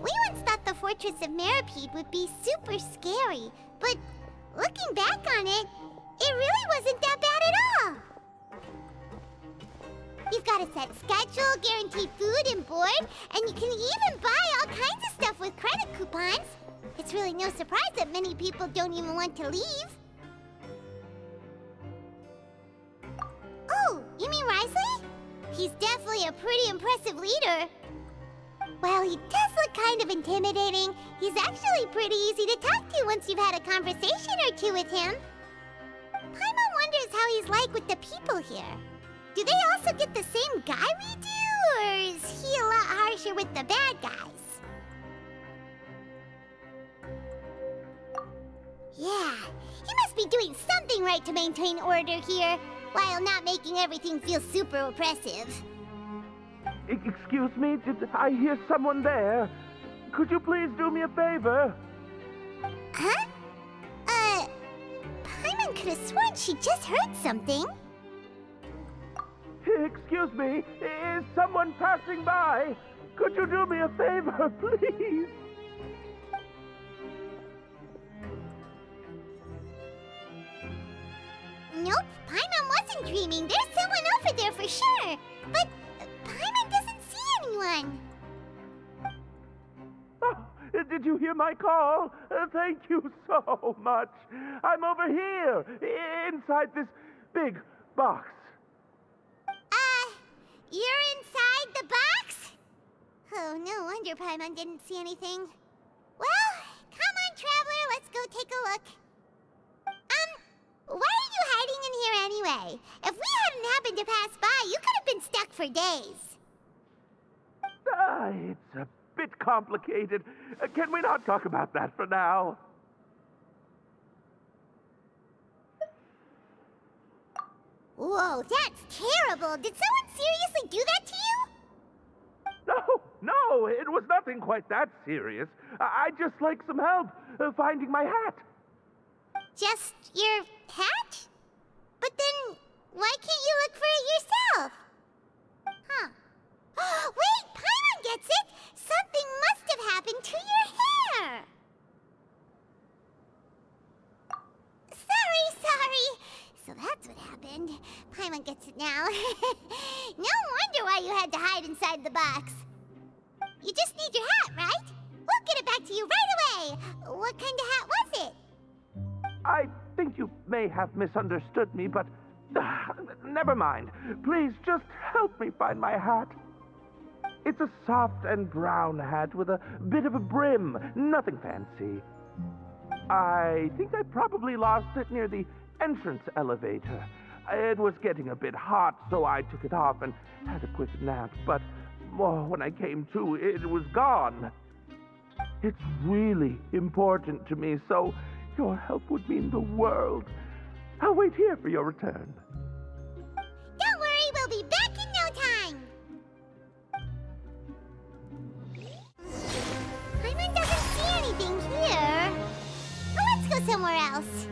We once thought the fortress of Meripede would be super scary, but looking back on it, it really wasn't that bad at all. You've got a set schedule, guaranteed food and board, and you can even buy all kinds of stuff with credit coupons. It's really no surprise that many people don't even want to leave. Oh, you mean Wriothesley? He's definitely a pretty impressive leader. Well, he does look kind of intimidating. He's actually pretty easy to talk to once you've had a conversation or two with him. Paimon wonders how he's like with the people here. Do they also get the same guy we do, or is he a lot harsher with the bad guys? Yeah, he must be doing something right to maintain order here, while not making everything feel super oppressive. Excuse me, did I hear someone there? Could you please do me a favor? Huh? Paimon could have sworn she just heard something. Excuse me, is someone passing by? Could you do me a favor, please? Nope, Paimon wasn't dreaming. There's someone over there for sure. But Paimon doesn't see anyone. Oh, did you hear my call? Thank you so much. I'm over here, inside this big box. You're inside the box? Oh, no wonder Paimon didn't see anything. Well, come on, Traveler, let's go take a look. Why are you hiding in here anyway? If we hadn't happened to pass by, you could have been stuck for days. It's a bit complicated. Can we not talk about that for now? Whoa, that's terrible. Did someone seriously do that to you? No, it was nothing quite that serious. I'd just like some help finding my hat. Just your hat? But then, why can't you look for it yourself? Huh. Wait, Paimon gets it! Something must have happened to your hair! Sorry. So that's what happened. Paimon gets it now. No wonder why you had to hide inside the box. You just need your hat, right? We'll get it back to you right away. What kind of hat was it? I think you may have misunderstood me, but never mind. Please just help me find my hat. It's a soft and brown hat with a bit of a brim. Nothing fancy. I think I probably lost it near the entrance elevator. It was getting a bit hot, so I took it off and had a quick nap, but when I came to, it was gone. It's really important to me, so your help would mean the world. I'll wait here for your return. Don't worry, we'll be back in no time. Paimon doesn't see anything here. Well, let's go somewhere else.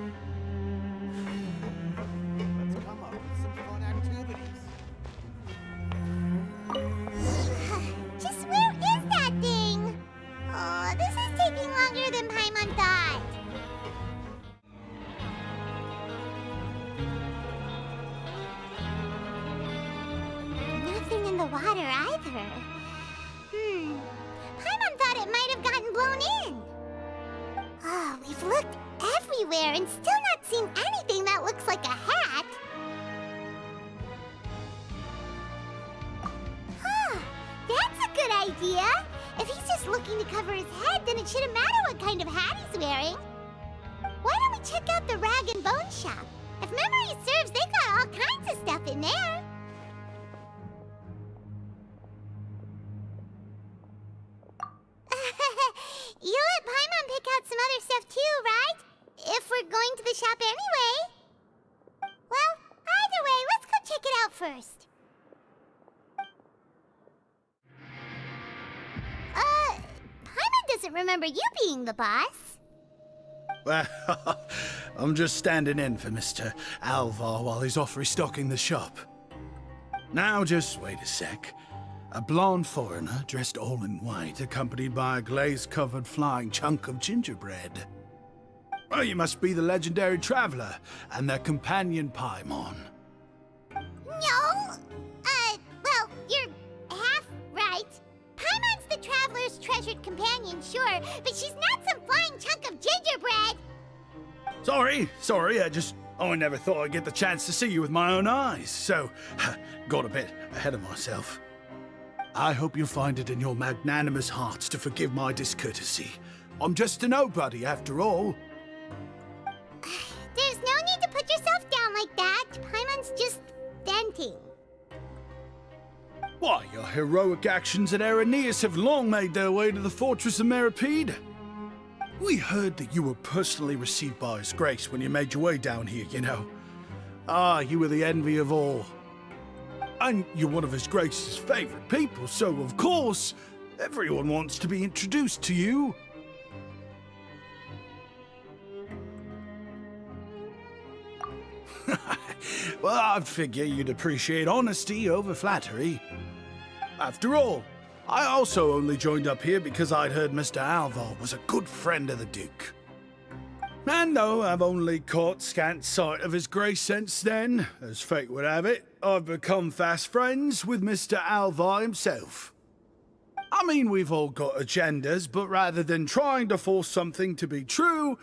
Let's come up with some fun activities. Just where is that thing? Oh, this is taking longer than Paimon thought. Nothing in the water either. Paimon thought it might have gotten blown in. Oh, we've looked everywhere and still not seen anything that looks like a hat. Huh, that's a good idea. If he's just looking to cover his head, then it shouldn't matter what kind of hat he's wearing. Why don't we check out the Rag and Bone Shop? If memory serves, they've got all kinds of stuff in there. You let Paimon pick out some other stuff too, right? If we're going to the shop anyway. Well, either way, let's go check it out first. Paimon doesn't remember you being the boss. Well, I'm just standing in for Mr. Alvar while he's off restocking the shop. Now, just wait a sec. A blonde foreigner dressed all in white, accompanied by a glaze-covered flying chunk of gingerbread. Oh, you must be the legendary traveler and their companion Paimon. No! Well, you're half right. Paimon's the traveler's treasured companion, sure, but she's not some flying chunk of gingerbread! Sorry, I never thought I'd get the chance to see you with my own eyes, so got a bit ahead of myself. I hope you find it in your magnanimous hearts to forgive my discourtesy. I'm just a nobody, after all. There's no need to put yourself down like that. Paimon's just venting. Why, your heroic actions at Araneus have long made their way to the fortress of Meripede. We heard that you were personally received by His Grace when you made your way down here, you know. Ah, you were the envy of all. And you're one of His Grace's favorite people, so of course, everyone wants to be introduced to you. Well, I'd figure you'd appreciate honesty over flattery. After all, I also only joined up here because I'd heard Mr. Alvar was a good friend of the Duke. And though I've only caught scant sight of His Grace since then, as fate would have it, I've become fast friends with Mr. Alvar himself. I mean, we've all got agendas, but rather than trying to force something to be true,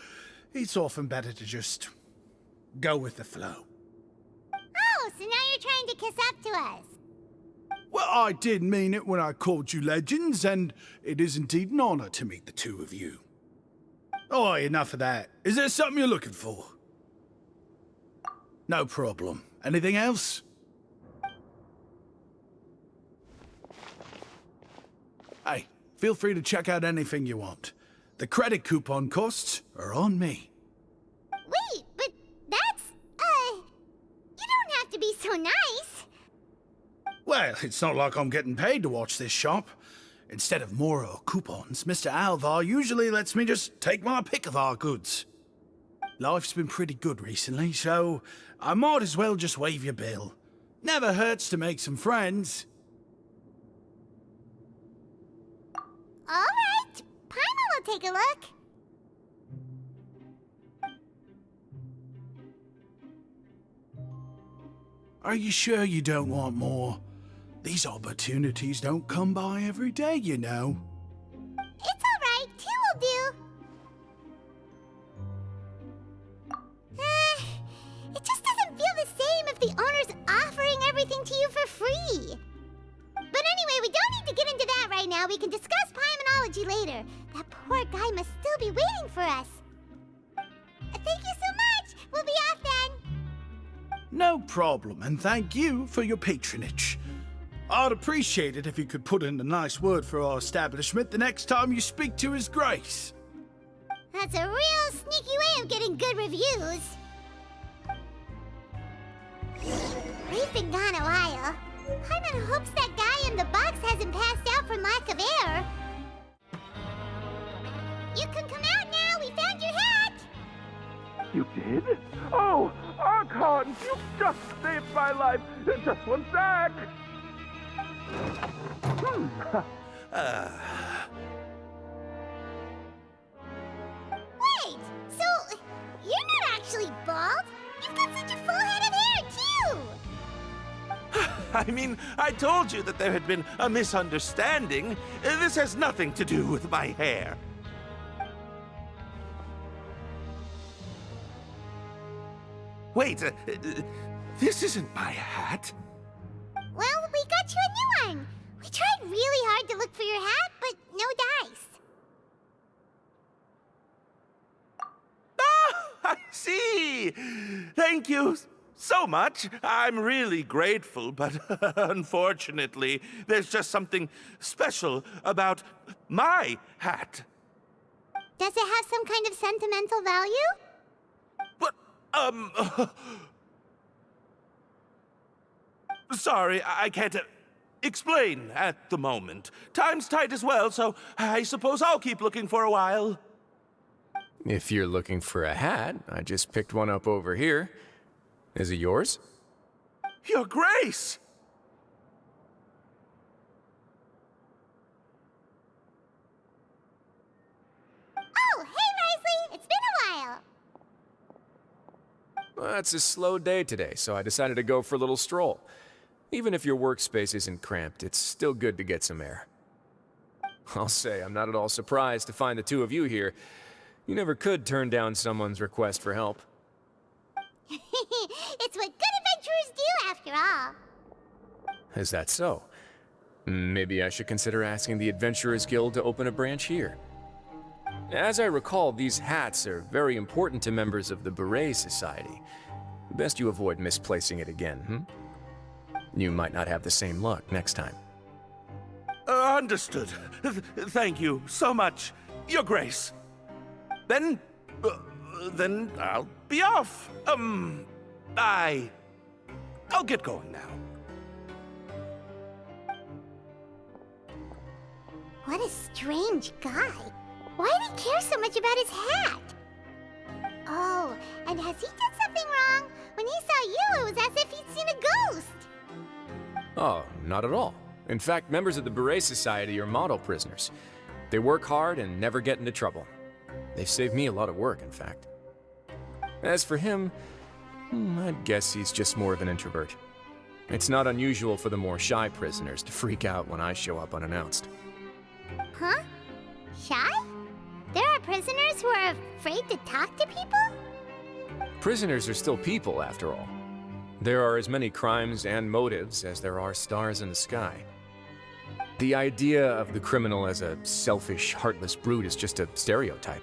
it's often better to just go with the flow. Oh, so now you're trying to kiss up to us. Well, I did mean it when I called you legends, and it is indeed an honor to meet the two of you. Oh, enough of that. Is there something you're looking for? No problem. Anything else? Hey, feel free to check out anything you want. The credit coupon costs are on me. Wait, but that's, you don't have to be so nice. Well, it's not like I'm getting paid to watch this shop. Instead of more coupons, Mr. Alvar usually lets me just take my pick of our goods. Life's been pretty good recently, so I might as well just waive your bill. Never hurts to make some friends. All right, Paimon will take a look. Are you sure you don't want more? These opportunities don't come by every day, you know. It's all right, 2 will do. It just doesn't feel the same if the owner's offering everything to you for free. But anyway, we don't need to get into that right now. We can discuss Paimonology later. That poor guy must still be waiting for us. Thank you so much. We'll be off then. No problem, and thank you for your patronage. I'd appreciate it if you could put in a nice word for our establishment the next time you speak to His Grace. That's a real sneaky way of getting good reviews. We've been gone a while. Paimon hopes that guy in the box hasn't passed out from lack of air. You can come out now. We found your hat. You did? Oh, Archon, you just saved my life. Just one sec. Wait, so you're not actually bald? You've got such a full head of hair, too! I mean, I told you that there had been a misunderstanding. This has nothing to do with my hair. Wait, this isn't my hat. Well, we got you a new one. We tried really hard to look for your hat, but no dice. Ah, I see. Thank you so much. I'm really grateful, but unfortunately, there's just something special about my hat. Does it have some kind of sentimental value? But, sorry, I can't explain at the moment. Time's tight as well, so I suppose I'll keep looking for a while. If you're looking for a hat, I just picked one up over here. Is it yours? Your Grace! Well, it's a slow day today, so I decided to go for a little stroll. Even if your workspace isn't cramped, it's still good to get some air. I'll say, I'm not at all surprised to find the two of you here. You never could turn down someone's request for help. It's what good adventurers do, after all. Is that so? Maybe I should consider asking the Adventurers Guild to open a branch here. As I recall, these hats are very important to members of the Bere Society. Best you avoid misplacing it again, You might not have the same luck next time. Understood. Thank you so much, Your Grace. Then I'll be off. I'll get going now. What a strange guy. Why did he care so much about his hat? Oh, and has he done something wrong? When he saw you, it was as if he'd seen a ghost. Oh, not at all. In fact, members of the Bere Society are model prisoners. They work hard and never get into trouble. They've saved me a lot of work, in fact. As for him, I'd guess he's just more of an introvert. It's not unusual for the more shy prisoners to freak out when I show up unannounced. Huh? Shy? There are prisoners who are afraid to talk to people? Prisoners are still people, after all. There are as many crimes and motives as there are stars in the sky. The idea of the criminal as a selfish, heartless brute is just a stereotype.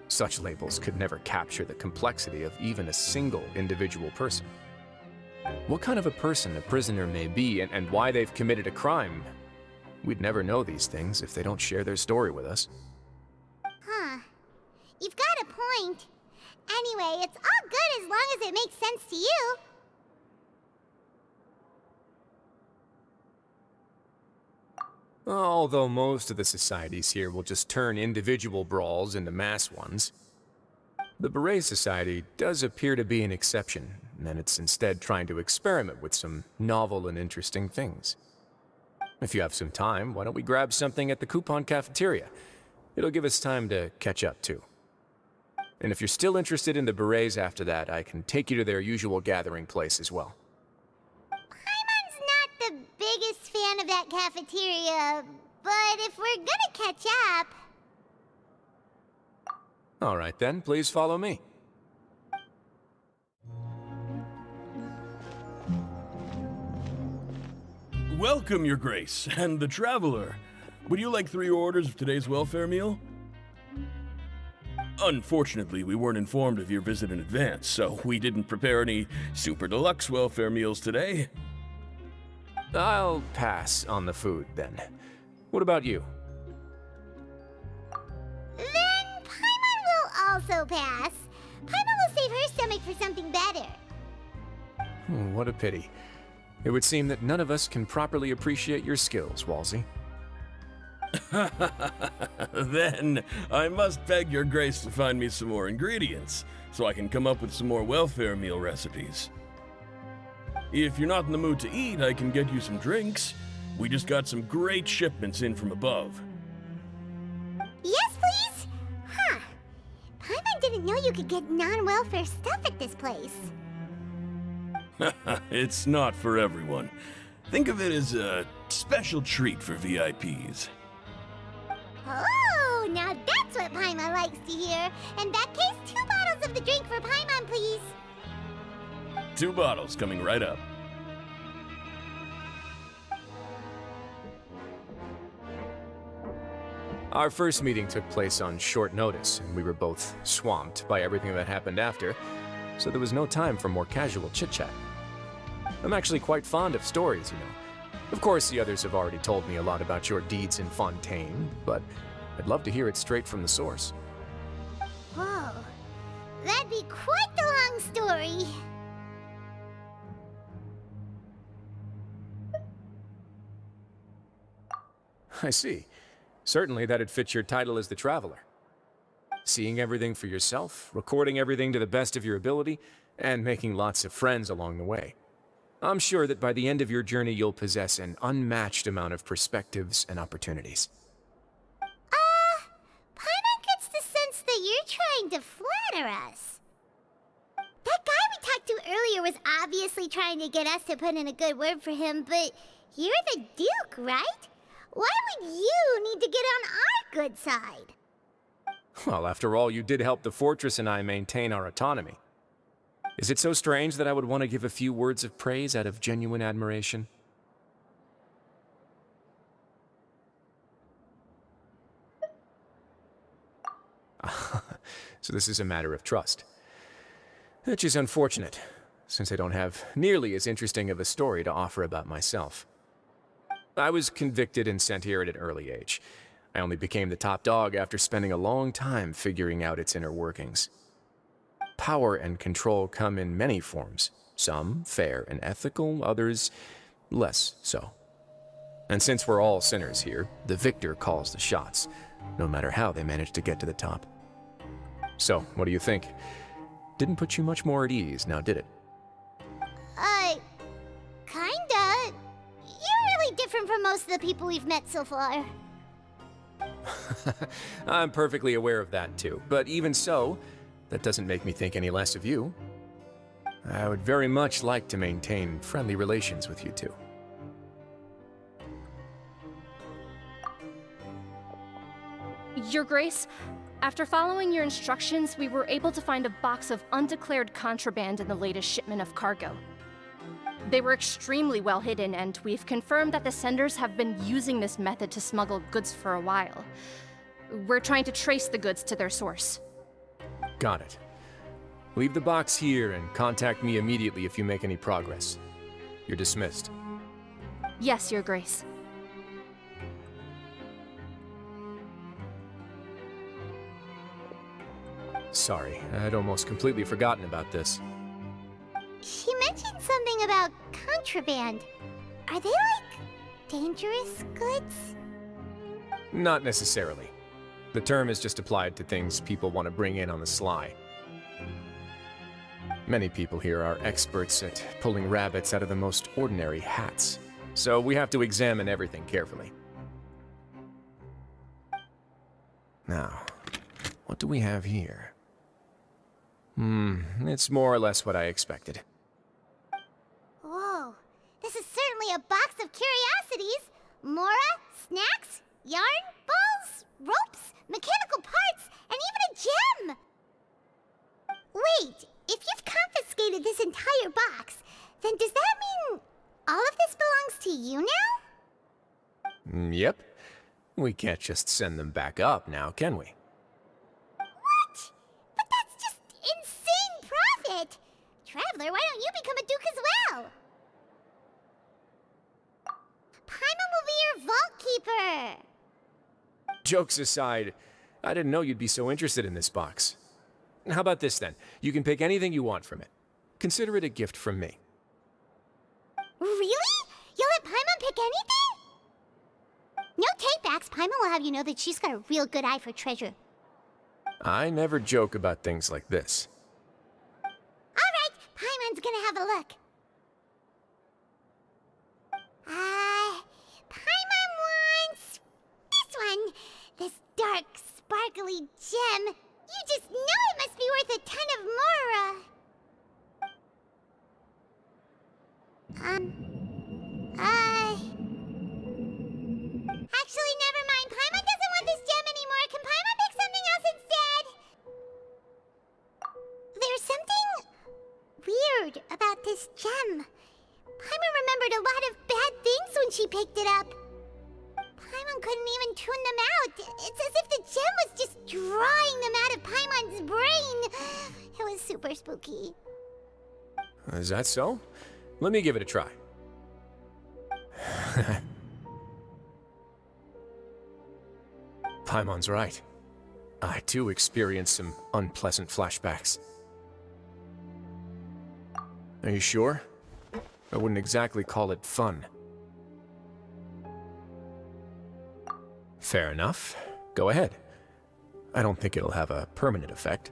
Such labels could never capture the complexity of even a single individual person. What kind of a person a prisoner may be and why they've committed a crime, we'd never know these things if they don't share their story with us. Huh. You've got a point. Anyway, it's all good as long as it makes sense to you. Although most of the societies here will just turn individual brawls into mass ones, the Bere Society does appear to be an exception, and it's instead trying to experiment with some novel and interesting things. If you have some time, why don't we grab something at the coupon cafeteria? It'll give us time to catch up, too. And if you're still interested in the Berets after that, I can take you to their usual gathering place as well. Paimon's not the biggest fan of that cafeteria, but if we're gonna catch up... All right then, please follow me. Welcome, Your Grace, and the Traveler. Would you like 3 orders of today's welfare meal? Unfortunately, we weren't informed of your visit in advance, so we didn't prepare any super deluxe welfare meals today. I'll pass on the food, then. What about you? Then Paimon will also pass. Paimon will save her stomach for something better. What a pity. It would seem that none of us can properly appreciate your skills, Walsey. Then, I must beg Your Grace to find me some more ingredients, so I can come up with some more welfare meal recipes. If you're not in the mood to eat, I can get you some drinks. We just got some great shipments in from above. Yes, please? Huh. Paimon didn't know you could get non-welfare stuff at this place. It's not for everyone. Think of it as a special treat for VIPs. Oh, now that's what Paimon likes to hear. In that case, 2 bottles of the drink for Paimon, please. 2 bottles coming right up. Our first meeting took place on short notice, and we were both swamped by everything that happened after, so there was no time for more casual chit-chat. I'm actually quite fond of stories, you know. Of course, the others have already told me a lot about your deeds in Fontaine, but I'd love to hear it straight from the source. Whoa. That'd be quite the long story. I see. Certainly that'd fit your title as the Traveler. Seeing everything for yourself, recording everything to the best of your ability, and making lots of friends along the way. I'm sure that by the end of your journey you'll possess an unmatched amount of perspectives and opportunities. Paimon gets the sense that you're trying to flatter us. That guy we was obviously trying to get us to put in a good word for him, but you're the Duke, right? Why would you need to get on our good side? Well, after all, you did help the fortress and I maintain our autonomy. Is it so strange that I would want to give a few words of praise out of genuine admiration? So this is a matter of trust. Which is unfortunate, since I don't have nearly as interesting of a story to offer about myself. I was convicted and sent here at an early age. I only became the top dog after spending a long time figuring out its inner workings. Power and control come in many forms, some fair and ethical, others less so. And since we're all sinners here, the victor calls the shots, no matter how they manage to get to the top. So, what do you think? Didn't put you much more at ease, now did it? Kinda. You're really different from most of the people we've met so far. I'm perfectly aware of that too, but even so, that doesn't make me think any less of you. I would very much like to maintain friendly relations with you two. Your Grace, after following your instructions, we were able to find a box of undeclared contraband in the latest shipment of cargo. They were extremely well hidden, and we've confirmed that the senders have been using this method to smuggle goods for a while. We're trying to trace the goods to their source. Got it. Leave the box here and contact me immediately if you make any progress. You're dismissed. Yes, Your Grace. Sorry, I'd almost completely forgotten about this. She mentioned something about contraband. Are they, like, dangerous goods? Not necessarily. The term is just applied to things people want to bring in on the sly. Many people here are experts at pulling rabbits out of the most ordinary hats, so we have to examine everything carefully. Now, what do we have here? It's more or less what I expected. Whoa, this is certainly a box of curiosities. Mora, snacks, yarn, balls, ropes, mechanical parts, and even a gem! Wait, if you've confiscated this entire box, then does that mean all of this belongs to you now? Yep. We can't just send them back up now, can we? What? But that's just insane profit! Traveler, why don't you become a duke as well? Paimon will be your vault keeper! Jokes aside, I didn't know you'd be so interested in this box. How about this then? You can pick anything you want from it. Consider it a gift from me. Really? You'll let Paimon pick anything? No takebacks. Paimon will have you know that she's got a real good eye for treasure. I never joke about things like this. Alright, Paimon's gonna have a look. Paimon wants this one. This dark, sparkly gem. You just know it must be worth a ton of Mora. Actually, never mind. Paimon doesn't want this gem anymore. Can Paimon pick something else instead? There's something weird about this gem. Paimon remembered a lot of bad things when she picked it up. Paimon couldn't even tune them out. It's as if the gem was just drawing them out of Paimon's brain. It was super spooky. Is that so? Let me give it a try. Paimon's right. I too experienced some unpleasant flashbacks. Are you sure? I wouldn't exactly call it fun. Fair enough. Go ahead. I don't think it'll have a permanent effect.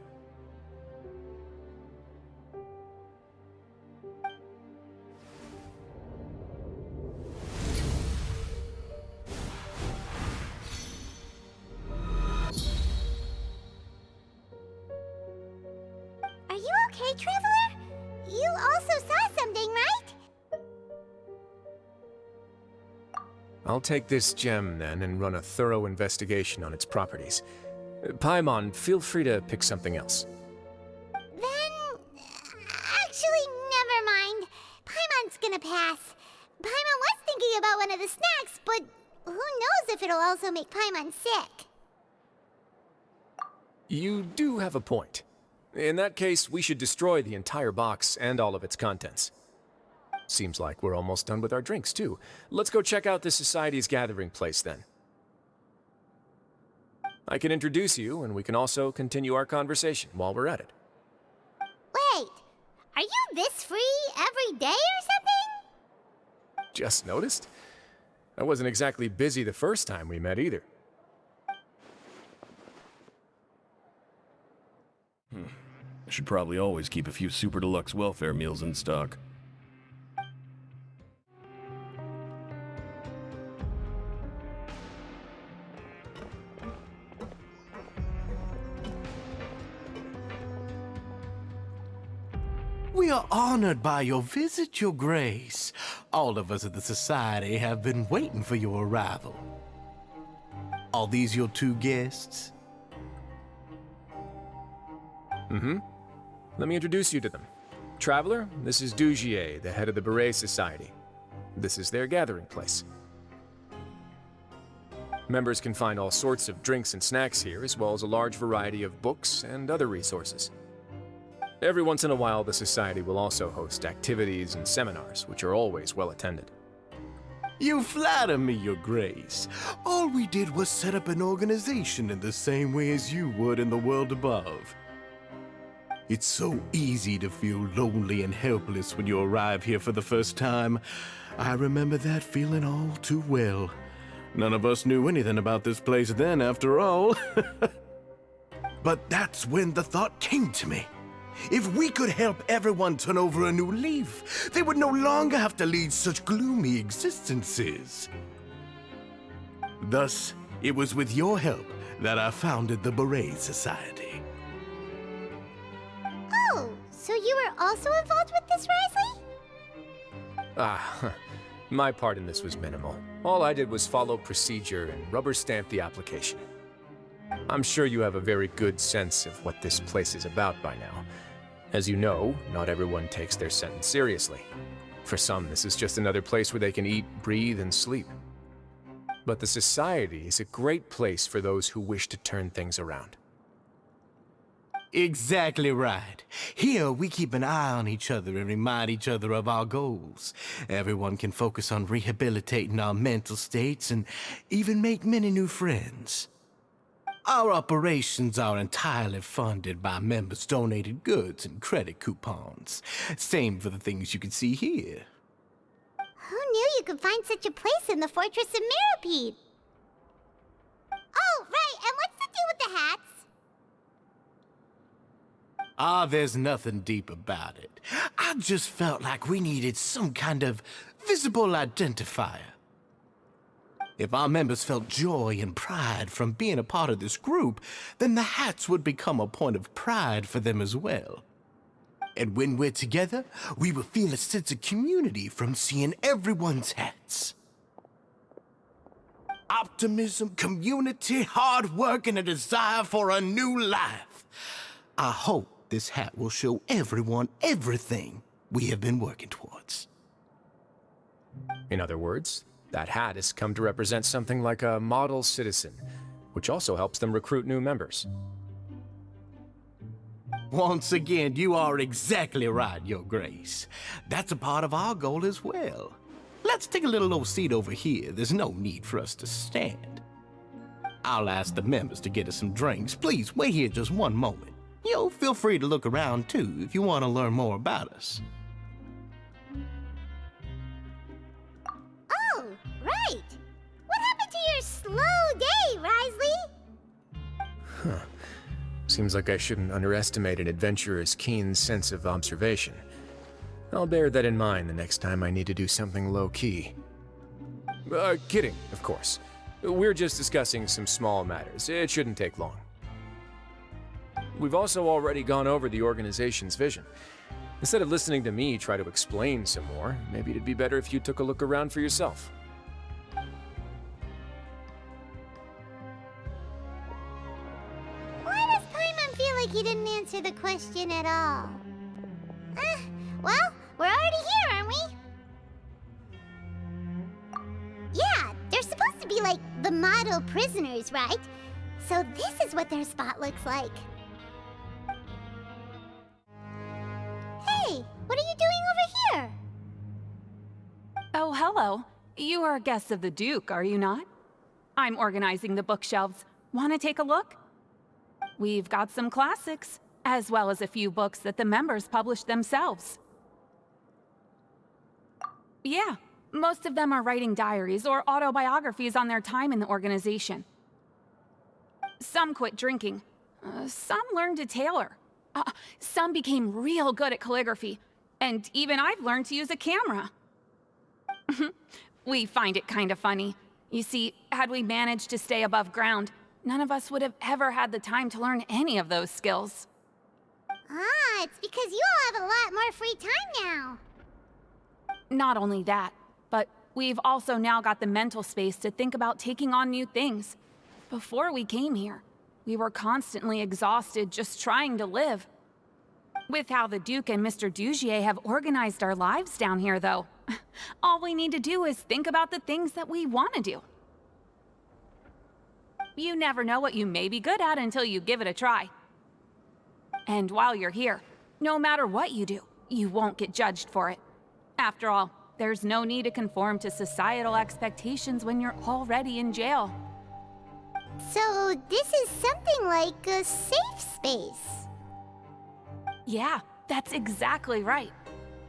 Are you okay, Traveler? You also I'll take this gem then and run a thorough investigation on its properties. Paimon, feel free to pick something else. Then, actually, never mind. Paimon's gonna pass. Paimon was thinking about one of the snacks, but who knows if it'll also make Paimon sick. You do have a point. In that case, we should destroy the entire box and all of its contents. Seems like we're almost done with our drinks, too. Let's go check out the Society's gathering place, then. I can introduce you, and we can also continue our conversation while we're at it. Wait, are you this free every day or something? Just noticed? I wasn't exactly busy the first time we met, either. I should probably always keep a few super deluxe welfare meals in stock. We are honored by your visit, Your Grace. All of us at the Society have been waiting for your arrival. Are these your two guests? Mm-hmm. Let me introduce you to them. Traveler, this is Dougier, the head of the Bere Society. This is their gathering place. Members can find all sorts of drinks and snacks here, as well as a large variety of books and other resources. Every once in a while, the Society will also host activities and seminars, which are always well attended. You flatter me, Your Grace. All we did was set up an organization in the same way as you would in the world above. It's so easy to feel lonely and helpless when you arrive here for the first time. I remember that feeling all too well. None of us knew anything about this place then, after all. But that's when the thought came to me. If we could help everyone turn over a new leaf, they would no longer have to lead such gloomy existences. Thus, it was with your help that I founded the Bere Society. Oh, so you were also involved with this, Wriothesley? My part in this was minimal. All I did was follow procedure and rubber stamp the application. I'm sure you have a very good sense of what this place is about by now. As you know, not everyone takes their sentence seriously. For some, this is just another place where they can eat, breathe, and sleep. But the Society is a great place for those who wish to turn things around. Exactly right. Here, we keep an eye on each other and remind each other of our goals. Everyone can focus on rehabilitating our mental states and even make many new friends. Our operations are entirely funded by members' donated goods and credit coupons. Same for the things you can see here. Who knew you could find such a place in the Fortress of Mirapede? Oh, right, and what's the deal with the hats? There's nothing deep about it. I just felt like we needed some kind of visible identifier. If our members felt joy and pride from being a part of this group, then the hats would become a point of pride for them as well. And when we're together, we will feel a sense of community from seeing everyone's hats. Optimism, community, hard work, and a desire for a new life. I hope this hat will show everyone everything we have been working towards. In other words, that hat has come to represent something like a model citizen, which also helps them recruit new members. Once again, you are exactly right, Your Grace. That's a part of our goal as well. Let's take a little old seat over here. There's no need for us to stand. I'll ask the members to get us some drinks. Please wait here just one moment. Feel free to look around too if you want to learn more about us. Oh, right. What happened to your slow day, Wriothesley? Seems like I shouldn't underestimate an adventurer's keen sense of observation. I'll bear that in mind the next time I need to do something low-key. Kidding, of course. We're just discussing some small matters. It shouldn't take long. We've also already gone over the organization's vision. Instead of listening to me try to explain some more, maybe it'd be better if you took a look around for yourself. like he didn't answer the question at all. Well, we're already here, aren't we? Yeah, they're supposed to be like the model prisoners, right? So this is what their spot looks like. Hey, what are you doing over here? Oh, hello. You are guests of the Duke, are you not? I'm organizing the bookshelves. Want to take a look? We've got some classics, as well as a few books that the members published themselves. Yeah, most of them are writing diaries or autobiographies on their time in the organization. Some quit drinking. Some learned to tailor. Some became real good at calligraphy. And even I've learned to use a camera. We find it kind of funny. You see, had we managed to stay above ground, none of us would have ever had the time to learn any of those skills. Ah, it's because you all have a lot more free time now. Not only that, but we've also now got the mental space to think about taking on new things. Before we came here, we were constantly exhausted just trying to live. With how the Duke and Mr. Dougier have organized our lives down here, though, all we need to do is think about the things that we want to do. You never know what you may be good at until you give it a try. And while you're here, no matter what you do, you won't get judged for it. After all, there's no need to conform to societal expectations when you're already in jail. So this is something like a safe space. Yeah, that's exactly right.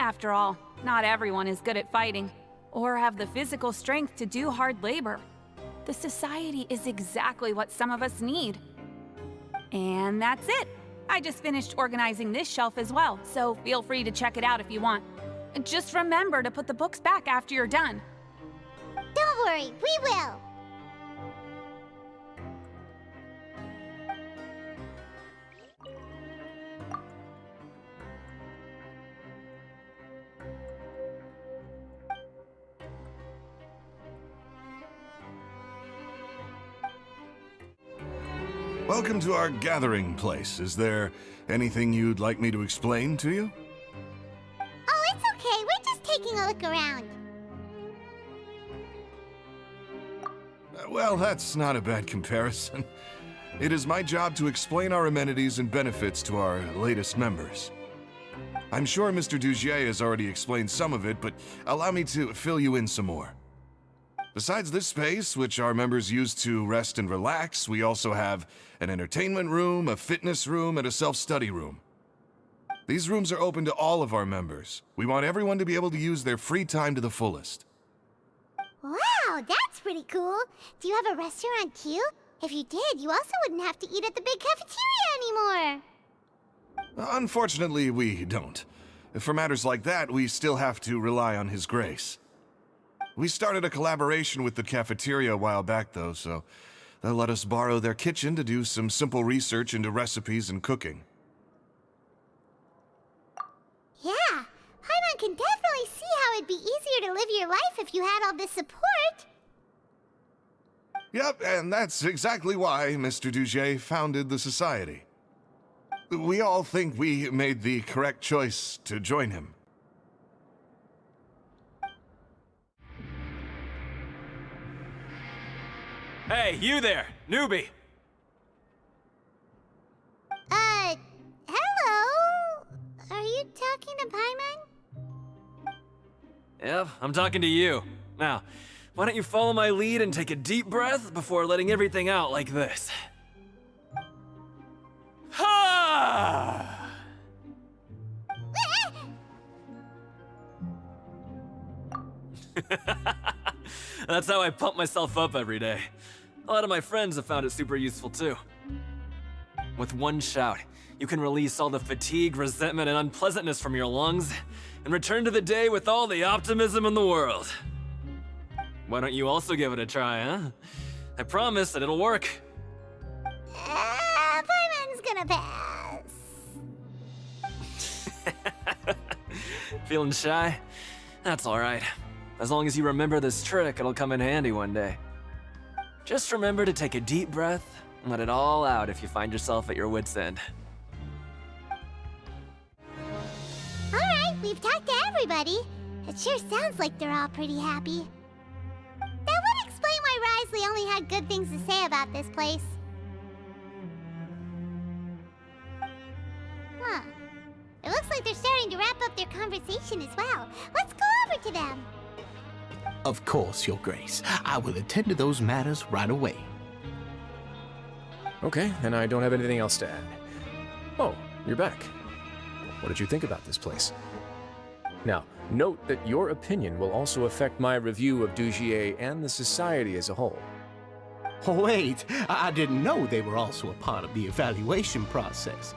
After all, not everyone is good at fighting, or have the physical strength to do hard labor. The society is exactly what some of us need. And that's it. I just finished organizing this shelf as well, so feel free to check it out if you want. Just remember to put the books back after you're done. Don't worry, we will. Welcome to our gathering place. Is there anything you'd like me to explain to you? Oh, it's okay. We're just taking a look around. Well, that's not a bad comparison. It is my job to explain our amenities and benefits to our latest members. I'm sure Mr. Dougier has already explained some of it, but allow me to fill you in some more. Besides this space, which our members use to rest and relax, we also have an entertainment room, a fitness room, and a self-study room. These rooms are open to all of our members. We want everyone to be able to use their free time to the fullest. Wow, that's pretty cool. Do you have a restaurant too? If you did, you also wouldn't have to eat at the big cafeteria anymore. Unfortunately, we don't. For matters like that, we still have to rely on His grace. We started a collaboration with the cafeteria a while back, though, so they'll let us borrow their kitchen to do some simple research into recipes and cooking. Yeah, Paimon can definitely see how it'd be easier to live your life if you had all this support. Yep, and that's exactly why Mr. Dougier founded the society. We all think we made the correct choice to join him. Hey, you there, newbie! Hello? Are you talking to Paimon? Yep, I'm talking to you. Now, why don't you follow my lead and take a deep breath before letting everything out like this? Ha! That's how I pump myself up every day. A lot of my friends have found it super useful too. With one shout, you can release all the fatigue, resentment, and unpleasantness from your lungs and return to the day with all the optimism in the world. Why don't you also give it a try, huh? I promise that it'll work. Paimon's gonna pass. Feeling shy? That's alright. As long as you remember this trick, it'll come in handy one day. Just remember to take a deep breath and let it all out if you find yourself at your wit's end. We've talked to everybody. It sure sounds like they're all pretty happy. That would explain why Wriothesley only had good things to say about this place. Huh. It looks like they're starting to wrap up their conversation as well. Let's go over to them. Of course, Your Grace. I will attend to those matters right away. Okay, then I don't have anything else to add. Oh, you're back. What did you think about this place? Now, note that your opinion will also affect my review of Dougier and the Society as a whole. Oh, wait, I didn't know they were also a part of the evaluation process.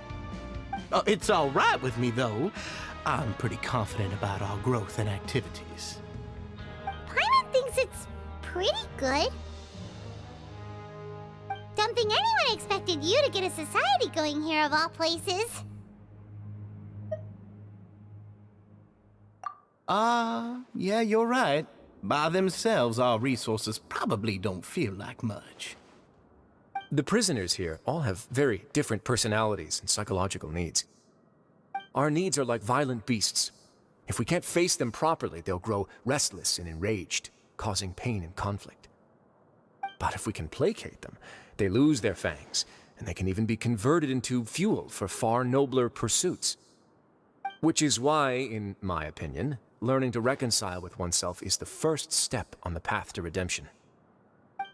It's all right with me, though. I'm pretty confident about our growth and activities. Paimon thinks it's pretty good. Don't think anyone expected you to get a society going here of all places. Yeah, you're right. By themselves, our resources probably don't feel like much. The prisoners here all have very different personalities and psychological needs. Our needs are like violent beasts. If we can't face them properly, they'll grow restless and enraged, causing pain and conflict. But if we can placate them, they lose their fangs, and they can even be converted into fuel for far nobler pursuits. Which is why, in my opinion, learning to reconcile with oneself is the first step on the path to redemption.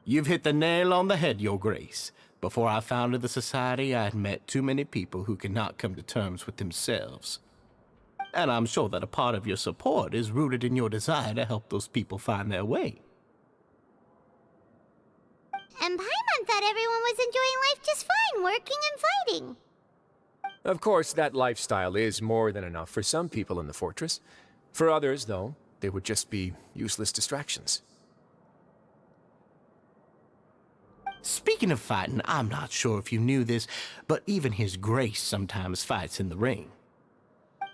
You've hit the nail on the head, Your Grace. Before I founded the Society, I had met too many people who could not come to terms with themselves. And I'm sure that a part of your support is rooted in your desire to help those people find their way. And Paimon thought everyone was enjoying life just fine, working and fighting. Of course, that lifestyle is more than enough for some people in the fortress. For others, though, they would just be useless distractions. Speaking of fighting, I'm not sure if you knew this, but even His Grace sometimes fights in the ring.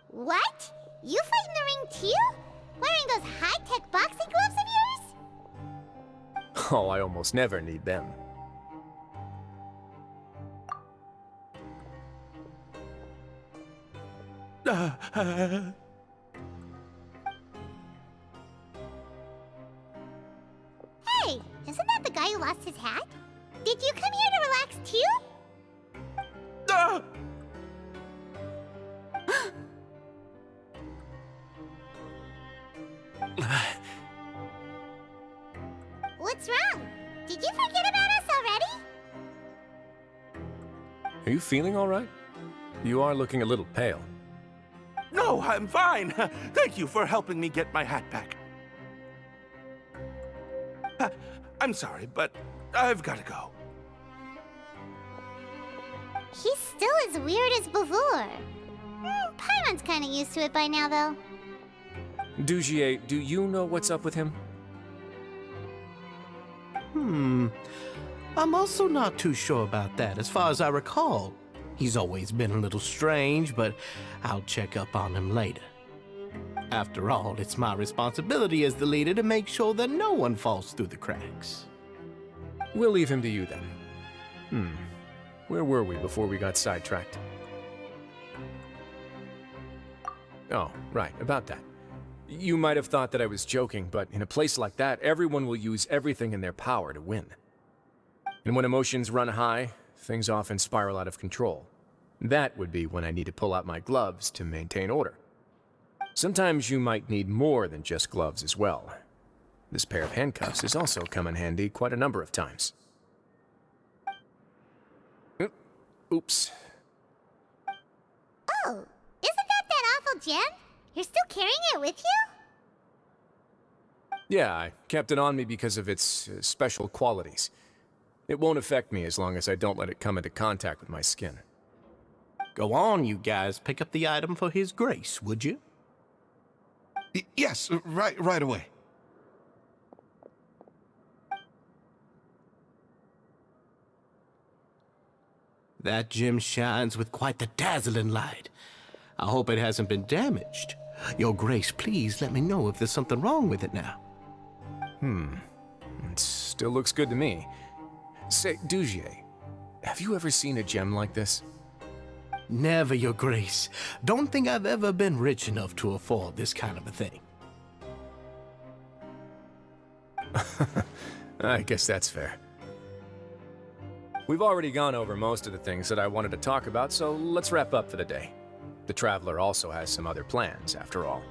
What? You fight in the ring too? Wearing those high-tech boxing gloves of yours? Oh, I almost never need them. Hey, isn't that the guy who lost his hat? Did you come here to relax too? What's wrong? Did you forget about us already? Are you feeling all right? You are looking a little pale. No, I'm fine. Thank you for helping me get my hat back. I'm sorry, but I've got to go. He's still as weird as before. Paimon's kind of used to it by now, though. Dougier, do you know what's up with him? I'm also not too sure about that. As far as I recall, he's always been a little strange, but I'll check up on him later. After all, it's my responsibility as the leader to make sure that no one falls through the cracks. We'll leave him to you then. Where were we before we got sidetracked? Oh, right, about that. You might have thought that I was joking, but in a place like that, everyone will use everything in their power to win. And when emotions run high, things often spiral out of control. That would be when I need to pull out my gloves to maintain order. Sometimes you might need more than just gloves as well. This pair of handcuffs has also come in handy quite a number of times. Oops. Oh, isn't that awful gem? You're still carrying it with you? Yeah, I kept it on me because of its special qualities. It won't affect me as long as I don't let it come into contact with my skin. Go on, you guys. Pick up the item for His Grace, would you? Yes, right away. That gem shines with quite the dazzling light. I hope it hasn't been damaged. Your Grace, please let me know if there's something wrong with it now. It still looks good to me. Say, Dougier, have you ever seen a gem like this? Never, Your Grace. Don't think I've ever been rich enough to afford this kind of a thing. I guess that's fair. We've already gone over most of the things that I wanted to talk about, so let's wrap up for the day. The Traveler also has some other plans, after all.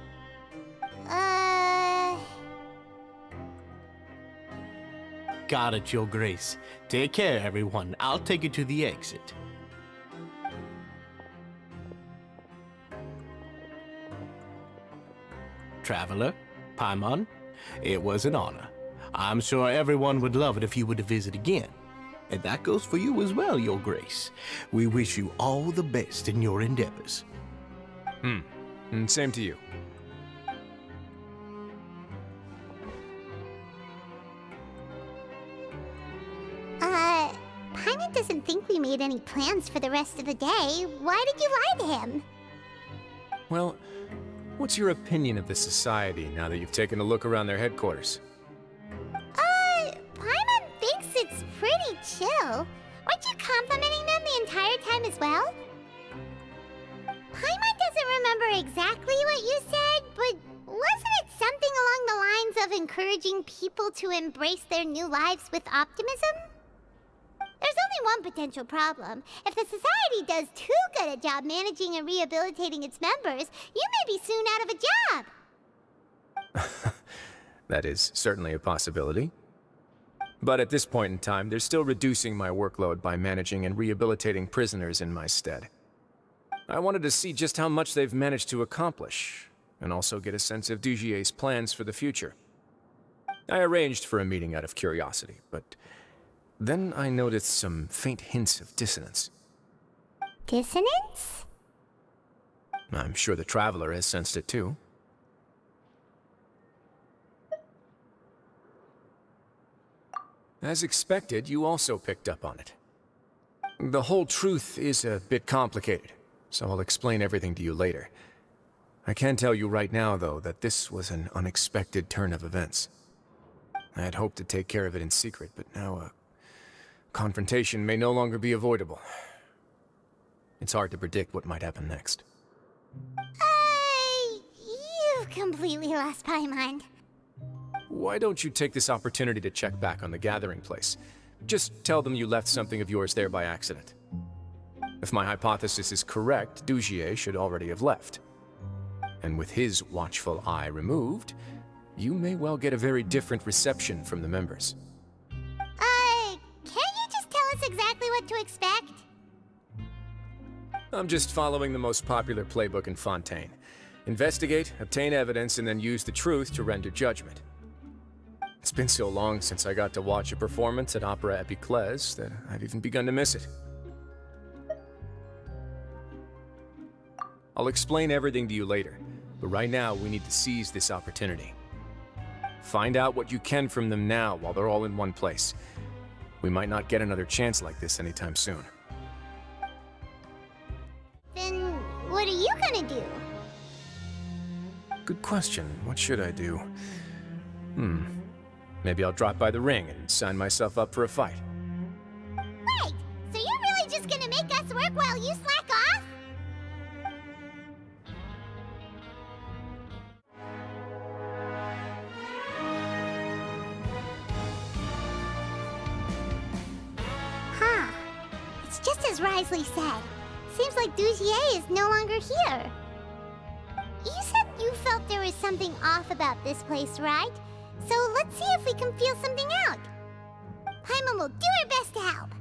Got it, Your Grace. Take care, everyone. I'll take you to the exit. Traveler, Paimon, it was an honor. I'm sure everyone would love it if you were to visit again. And that goes for you as well, Your Grace. We wish you all the best in your endeavors. And same to you. Paimon doesn't think we made any plans for the rest of the day. Why did you lie to him? Well, what's your opinion of the Society now that you've taken a look around their headquarters? Paimon thinks it's pretty chill. Aren't you complimenting them the entire time as well? Paimon doesn't remember exactly what you said, but wasn't it something along the lines of encouraging people to embrace their new lives with optimism? There's only one potential problem. If the Society does too good a job managing and rehabilitating its members, you may be soon out of a job. That is certainly a possibility. But at this point in time, they're still reducing my workload by managing and rehabilitating prisoners in my stead. I wanted to see just how much they've managed to accomplish, and also get a sense of Dougier's plans for the future. I arranged for a meeting out of curiosity, but then I noticed some faint hints of dissonance. Dissonance? I'm sure the Traveler has sensed it too. As expected, you also picked up on it. The whole truth is a bit complicated, so I'll explain everything to you later. I can tell you right now, though, that this was an unexpected turn of events. I had hoped to take care of it in secret, but now a confrontation may no longer be avoidable. It's hard to predict what might happen next. You've completely lost my mind. Why don't you take this opportunity to check back on the gathering place? Just tell them you left something of yours there by accident. If my hypothesis is correct, Dougier should already have left. And with his watchful eye removed, you may well get a very different reception from the members. Can't you just tell us exactly what to expect? I'm just following the most popular playbook in Fontaine. Investigate, obtain evidence, and then use the truth to render judgment. It's been so long since I got to watch a performance at Opera Epiclese that I've even begun to miss it. I'll explain everything to you later, but right now we need to seize this opportunity. Find out what you can from them now while they're all in one place. We might not get another chance like this anytime soon. Then what are you gonna do? Good question. What should I do? Maybe I'll drop by the ring and sign myself up for a fight. Wait, so you're really just gonna make us work while you slack off? Huh. It's just as Wriothesley said. Seems like Dougier is no longer here. You said you felt there was something off about this place, right? So let's see if we can feel something out. Paimon will do her best to help.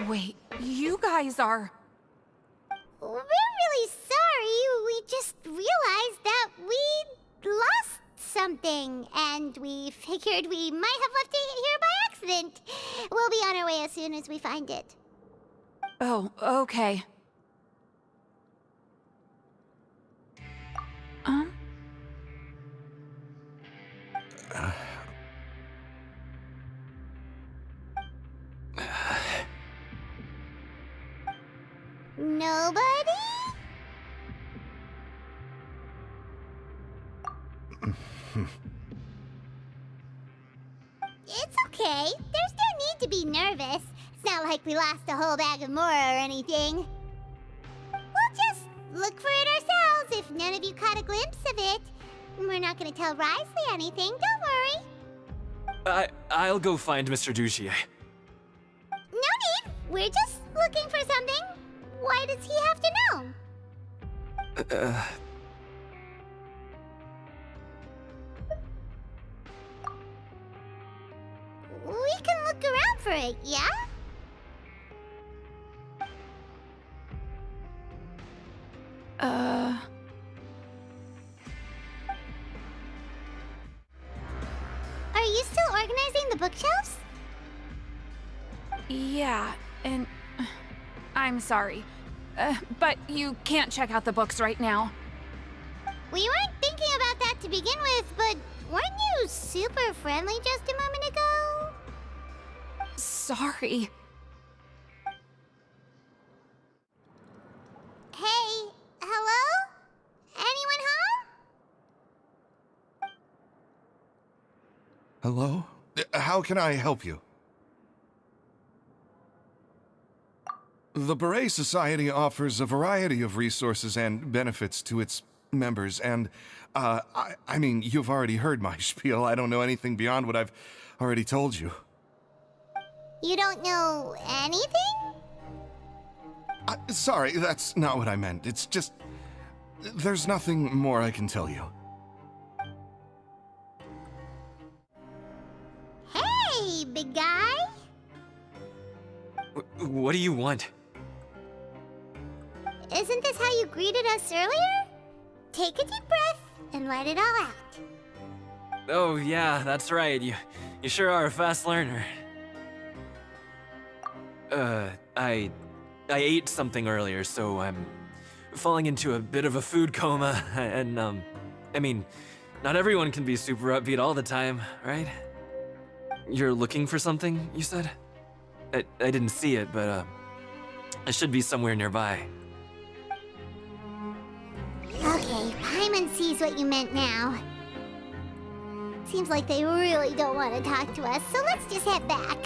Wait, you guys are... We're really sorry. We just realized that we lost something, and we figured we might have left it here by accident. We'll be on our way as soon as we find it. Oh, okay. Nobody? It's okay. There's no need to be nervous. It's not like we lost a whole bag of Mora or anything. We'll just look for it ourselves if none of you caught a glimpse of it. We're not gonna tell Wriothesley anything, don't worry. I'll go find Mr. Dougier. No need. We're just looking for something. Why does he have to know? We can look around for it, yeah? Are you still organizing the bookshelves? Yeah, and I'm sorry. But you can't check out the books right now. We weren't thinking about that to begin with, but weren't you super friendly just a moment ago? Sorry. Hey, hello? Anyone home? Hello? How can I help you? The Bere Society offers a variety of resources and benefits to its members, and, I mean, you've already heard my spiel. I don't know anything beyond what I've already told you. You don't know anything? Sorry, that's not what I meant. It's just... there's nothing more I can tell you. Hey, big guy. What do you want? Isn't this how you greeted us earlier? Take a deep breath and let it all out. Oh, yeah, that's right. You sure are a fast learner. I ate something earlier, so I'm falling into a bit of a food coma, and, I mean, not everyone can be super upbeat all the time, right? You're looking for something, you said? I didn't see it, but, it should be somewhere nearby. Okay, Paimon sees what you meant now. Seems like they really don't want to talk to us, so let's just head back.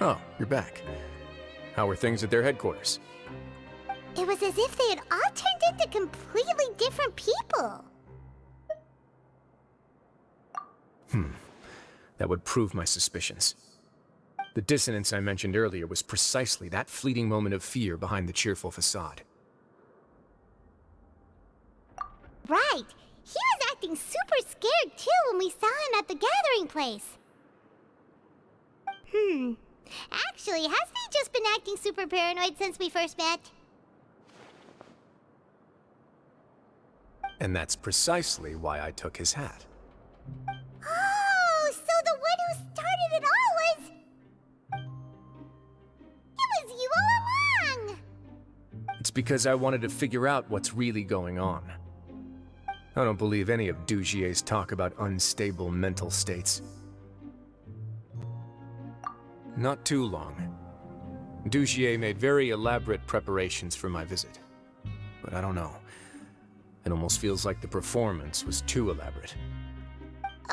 Oh, you're back. How are things at their headquarters? It was as if they had all turned into completely different people. That would prove my suspicions. The dissonance I mentioned earlier was precisely that fleeting moment of fear behind the cheerful facade. Right. He was acting super scared too when we saw him at the gathering place. Actually, hasn't he just been acting super paranoid since we first met? And that's precisely why I took his hat. Oh, so the one who started it all was... It was you all along! It's because I wanted to figure out what's really going on. I don't believe any of Dougier's talk about unstable mental states. Not too long. Dougier made very elaborate preparations for my visit. But I don't know. It almost feels like the performance was too elaborate.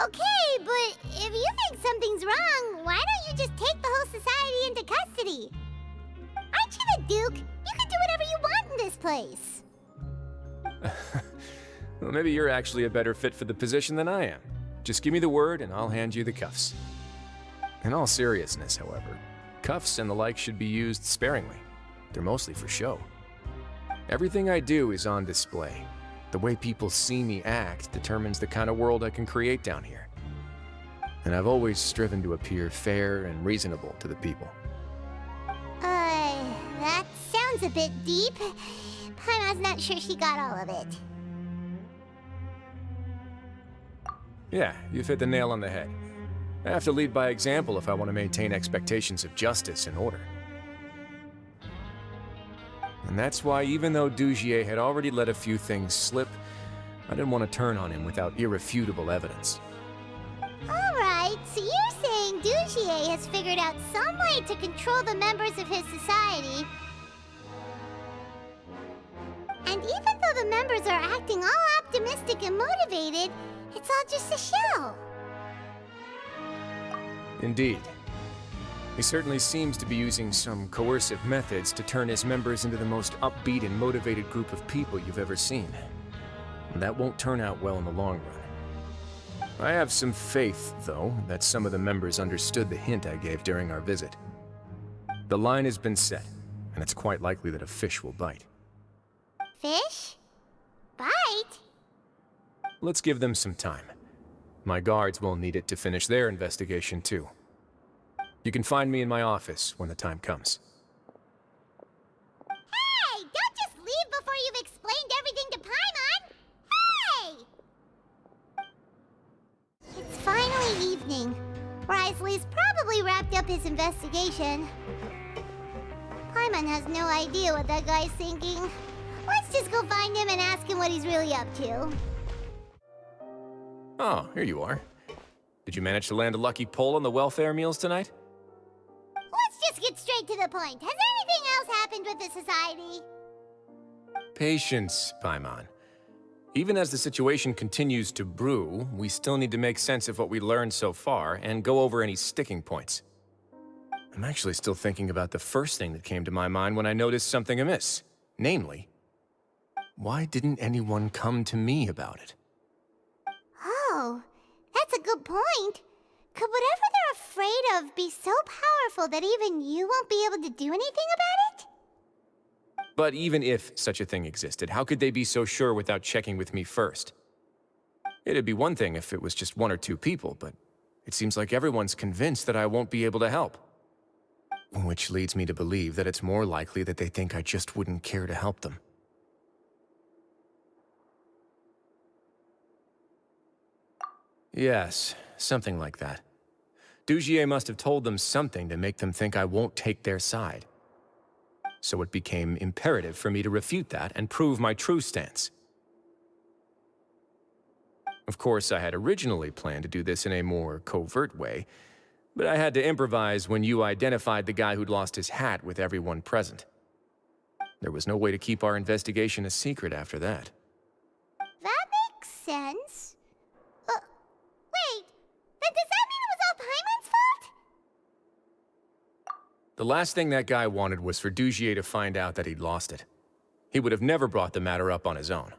Okay, but if you think something's wrong, why don't you just take the whole society into custody? Aren't you the Duke? You can do whatever you want in this place. Well, maybe you're actually a better fit for the position than I am. Just give me the word and I'll hand you the cuffs. In all seriousness, however, cuffs and the like should be used sparingly. They're mostly for show. Everything I do is on display. The way people see me act determines the kind of world I can create down here. And I've always striven to appear fair and reasonable to the people. That sounds a bit deep. Paimon's not sure she got all of it. Yeah, you've hit the nail on the head. I have to lead by example if I want to maintain expectations of justice and order. And that's why, even though Dougier had already let a few things slip, I didn't want to turn on him without irrefutable evidence. Alright, so you're saying Dougier has figured out some way to control the members of his society. And even though the members are acting all optimistic and motivated, it's all just a show. Indeed. He certainly seems to be using some coercive methods to turn his members into the most upbeat and motivated group of people you've ever seen. And that won't turn out well in the long run. I have some faith, though, that some of the members understood the hint I gave during our visit. The line has been set, and it's quite likely that a fish will bite. Fish? Bite? Let's give them some time. My guards will need it to finish their investigation, too. You can find me in my office when the time comes. Hey! Don't just leave before you've explained everything to Paimon! Hey! It's finally evening. Wriothesley's probably wrapped up his investigation. Paimon has no idea what that guy's thinking. Let's just go find him and ask him what he's really up to. Oh, here you are. Did you manage to land a lucky pull on the welfare meals tonight? Let's just get straight to the point. Has anything else happened with the society? Patience, Paimon. Even as the situation continues to brew, we still need to make sense of what we learned so far and go over any sticking points. I'm actually still thinking about the first thing that came to my mind when I noticed something amiss. Namely, why didn't anyone come to me about it? Oh, that's a good point. Could whatever they're afraid of be so powerful that even you won't be able to do anything about it? But even if such a thing existed, how could they be so sure without checking with me first? It'd be one thing if it was just one or two people, but it seems like everyone's convinced that I won't be able to help. Which leads me to believe that it's more likely that they think I just wouldn't care to help them. Yes, something like that. Dougier must have told them something to make them think I won't take their side. So it became imperative for me to refute that and prove my true stance. Of course, I had originally planned to do this in a more covert way, but I had to improvise when you identified the guy who'd lost his hat with everyone present. There was no way to keep our investigation a secret after that. That makes sense. Wait, then does that mean it was all Paimon's fault? The last thing that guy wanted was for Dougier to find out that he'd lost it. He would have never brought the matter up on his own.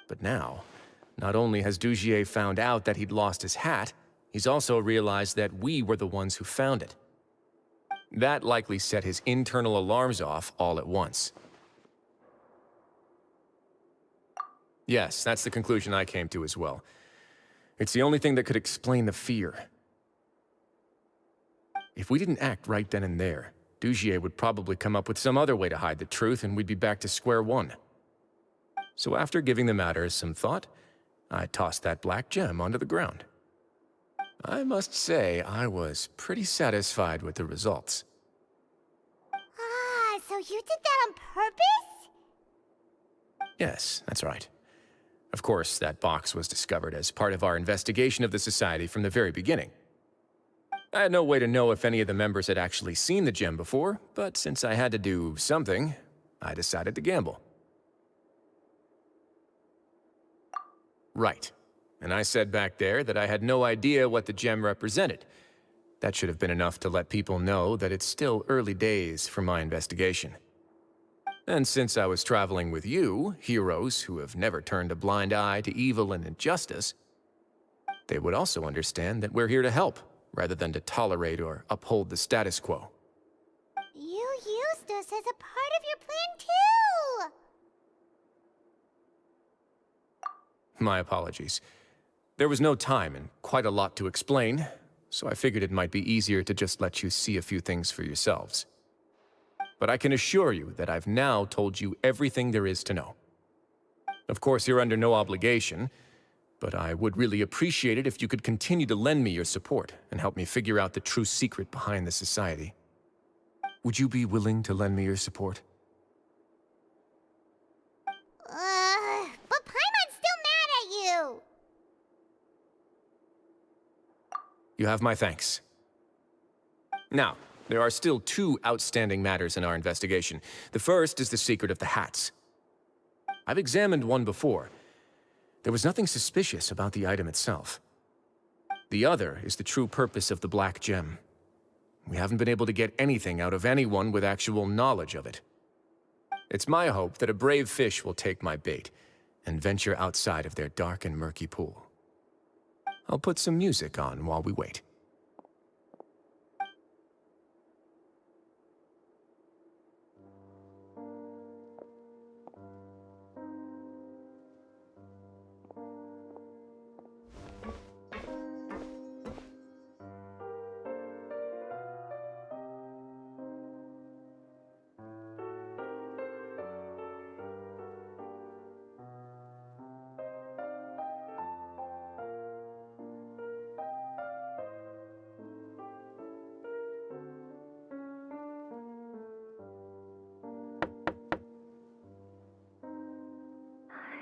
But now, not only has Dougier found out that he'd lost his hat, he's also realized that we were the ones who found it. That likely set his internal alarms off all at once. Yes, that's the conclusion I came to as well. It's the only thing that could explain the fear. If we didn't act right then and there, Dougier would probably come up with some other way to hide the truth and we'd be back to square one. So after giving the matter some thought, I tossed that black gem onto the ground. I must say, I was pretty satisfied with the results. Ah, so you did that on purpose? Yes, that's right. Of course, that box was discovered as part of our investigation of the Society from the very beginning. I had no way to know if any of the members had actually seen the gem before, but since I had to do something, I decided to gamble. Right. And I said back there that I had no idea what the gem represented. That should have been enough to let people know that it's still early days for my investigation. And since I was traveling with you, heroes who have never turned a blind eye to evil and injustice, they would also understand that we're here to help, rather than to tolerate or uphold the status quo. You used us as a part of your plan too! My apologies. There was no time and quite a lot to explain, so I figured it might be easier to just let you see a few things for yourselves. But I can assure you that I've now told you everything there is to know. Of course, you're under no obligation, but I would really appreciate it if you could continue to lend me your support and help me figure out the true secret behind the Society. Would you be willing to lend me your support? But Paimon's still mad at you! You have my thanks. Now, there are still two outstanding matters in our investigation. The first is the secret of the hats. I've examined one before. There was nothing suspicious about the item itself. The other is the true purpose of the Black Gem. We haven't been able to get anything out of anyone with actual knowledge of it. It's my hope that a brave fish will take my bait and venture outside of their dark and murky pool. I'll put some music on while we wait.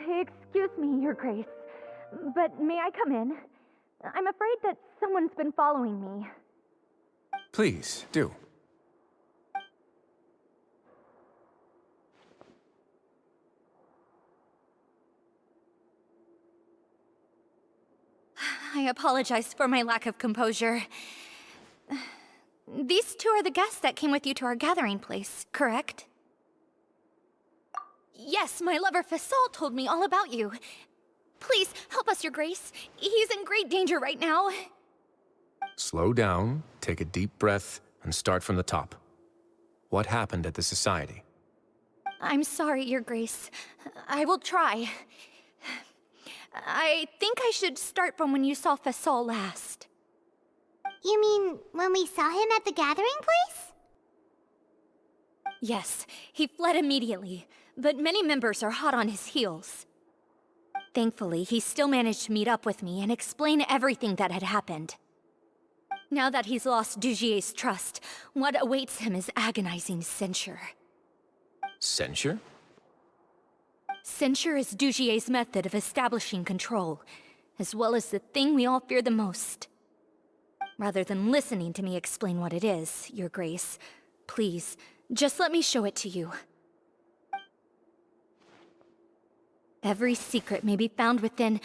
Excuse me, Your Grace, but may I come in? I'm afraid that someone's been following me. Please, do. I apologize for my lack of composure. These two are the guests that came with you to our gathering place, correct? Yes, my lover Fasol told me all about you. Please, help us, Your Grace. He's in great danger right now. Slow down, take a deep breath, and start from the top. What happened at the Society? I'm sorry, Your Grace. I will try. I think I should start from when you saw Fasol last. You mean when we saw him at the gathering place? Yes, he fled immediately, but many members are hot on his heels. Thankfully, he still managed to meet up with me and explain everything that had happened. Now that he's lost Dougier's trust, what awaits him is agonizing censure. Censure? Censure is Dougier's method of establishing control, as well as the thing we all fear the most. Rather than listening to me explain what it is, Your Grace, please, just let me show it to you. Every secret may be found within...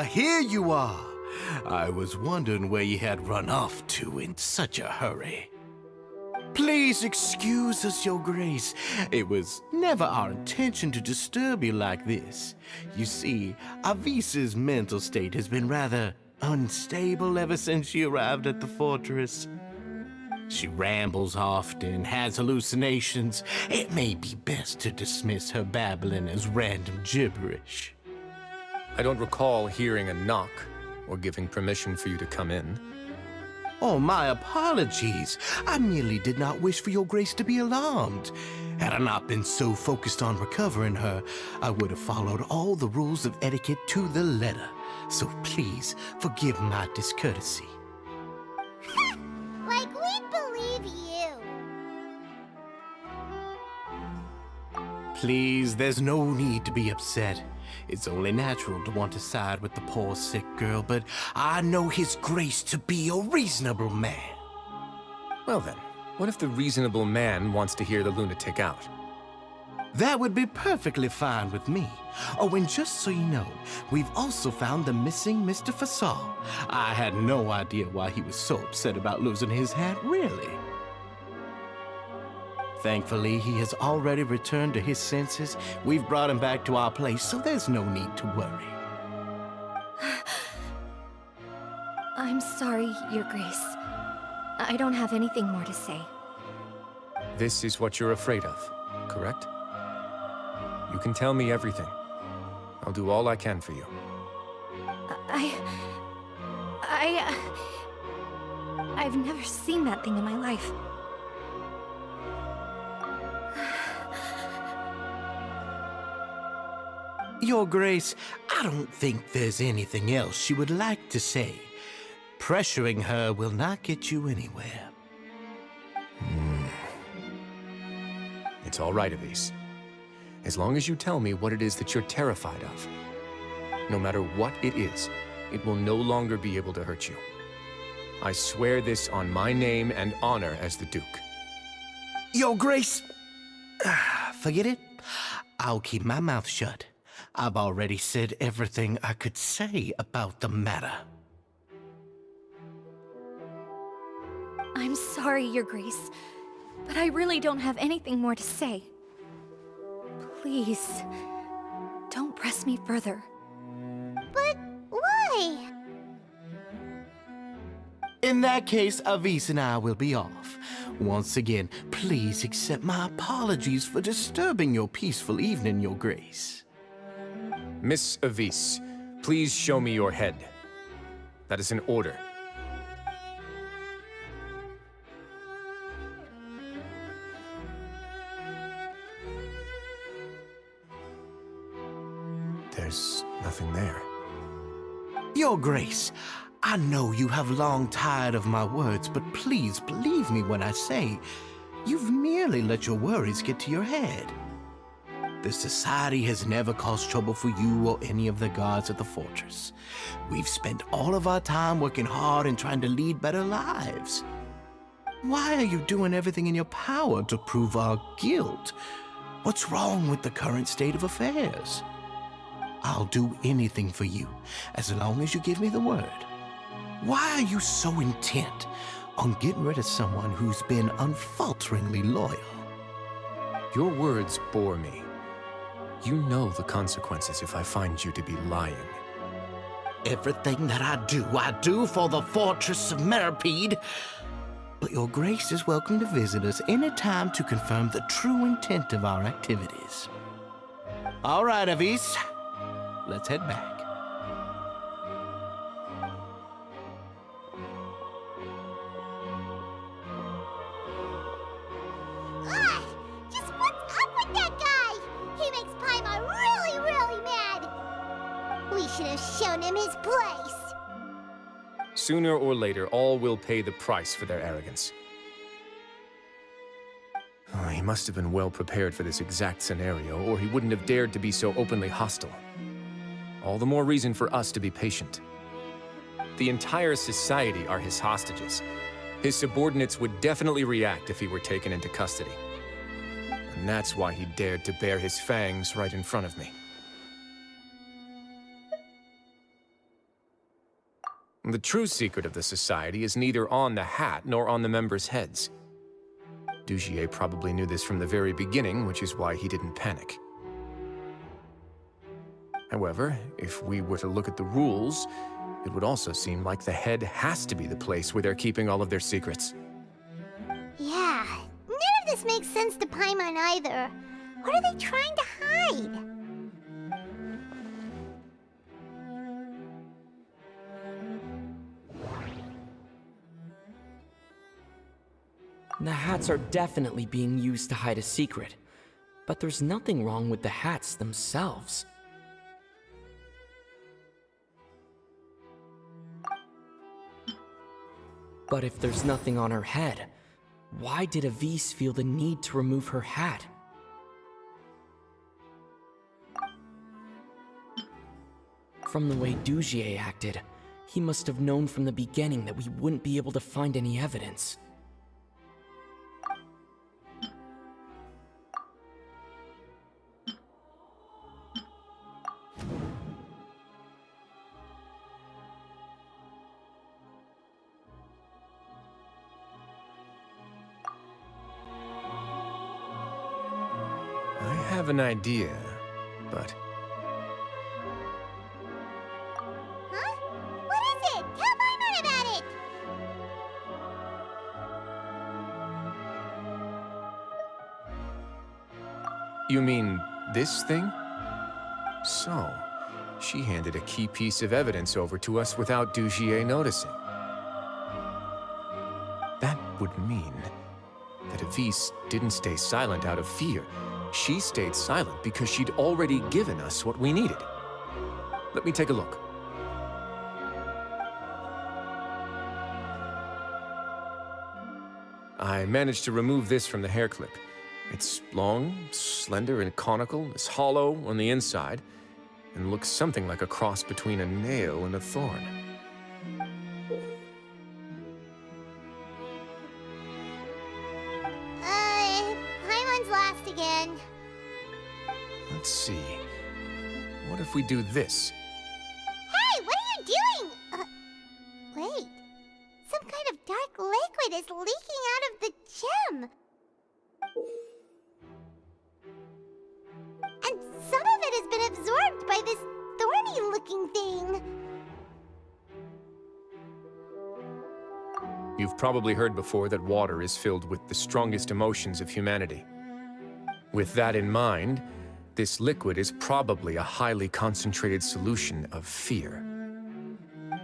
Here you are. I was wondering where you had run off to in such a hurry. Please excuse us, Your Grace. It was never our intention to disturb you like this. You see, Avisa's mental state has been rather unstable ever since she arrived at the fortress. She rambles often, has hallucinations. It may be best to dismiss her babbling as random gibberish. I don't recall hearing a knock or giving permission for you to come in. Oh, my apologies. I merely did not wish for Your Grace to be alarmed. Had I not been so focused on recovering her, I would have followed all the rules of etiquette to the letter. So please, forgive my discourtesy. Like we'd believe you. Please, there's no need to be upset. It's only natural to want to side with the poor sick girl, but I know His Grace to be a reasonable man. Well then, what if the reasonable man wants to hear the lunatic out? That would be perfectly fine with me. Oh, and just so you know, we've also found the missing Mr. Fasol. I had no idea why he was so upset about losing his hat, really. Thankfully, he has already returned to his senses. We've brought him back to our place, so there's no need to worry. I'm sorry, Your Grace. I don't have anything more to say. This is what you're afraid of, correct? You can tell me everything. I'll do all I can for you. I've never seen that thing in my life. Your Grace, I don't think there's anything else she would like to say. Pressuring her will not get you anywhere. It's all right, Avise. As long as you tell me what it is that you're terrified of. No matter what it is, it will no longer be able to hurt you. I swear this on my name and honor as the Duke. Your Grace, forget it. I'll keep my mouth shut. I've already said everything I could say about the matter. I'm sorry, Your Grace, but I really don't have anything more to say. Please, don't press me further. But why? In that case, Avis and I will be off. Once again, please accept my apologies for disturbing your peaceful evening, Your Grace. Miss Avis, please show me your head. That is an order. There's nothing there. Your Grace, I know you have long tired of my words, but please believe me when I say you've merely let your worries get to your head. The Society has never caused trouble for you or any of the guards at the fortress. We've spent all of our time working hard and trying to lead better lives. Why are you doing everything in your power to prove our guilt? What's wrong with the current state of affairs? I'll do anything for you, as long as you give me the word. Why are you so intent on getting rid of someone who's been unfalteringly loyal? Your words bore me. You know the consequences if I find you to be lying. Everything that I do for the Fortress of Meripede. But Your Grace is welcome to visit us any time to confirm the true intent of our activities. All right, Avis. Let's head back. Ugh! Just what's up with that guy? He makes Paimon really, really mad. We should have shown him his place. Sooner or later, all will pay the price for their arrogance. Oh, he must have been well prepared for this exact scenario, or he wouldn't have dared to be so openly hostile. All the more reason for us to be patient. The entire society are his hostages. His subordinates would definitely react if he were taken into custody. And that's why he dared to bare his fangs right in front of me. The true secret of the society is neither on the hat nor on the members' heads. Dougier probably knew this from the very beginning, which is why he didn't panic. However, if we were to look at the rules, it would also seem like the head has to be the place where they're keeping all of their secrets. Yeah, none of this makes sense to Paimon either. What are they trying to hide? The hats are definitely being used to hide a secret, but there's nothing wrong with the hats themselves. But if there's nothing on her head, why did Avis feel the need to remove her hat? From the way Dougier acted, he must have known from the beginning that we wouldn't be able to find any evidence. I have an idea, but... Huh? What is it? Tell Paimon about it! You mean this thing? So, she handed a key piece of evidence over to us without Dougier noticing. That would mean that Avis didn't stay silent out of fear. She stayed silent because she'd already given us what we needed. Let me take a look. I managed to remove this from the hair clip. It's long, slender, and conical. It's hollow on the inside, and looks something like a cross between a nail and a thorn. Paimon's last again. Let's see. What if we do this? Hey, what are you doing? Wait. Some kind of dark liquid is leaking out of the gem. And some of it has been absorbed by this thorny-looking thing. You've probably heard before that water is filled with the strongest emotions of humanity. With that in mind, this liquid is probably a highly concentrated solution of fear.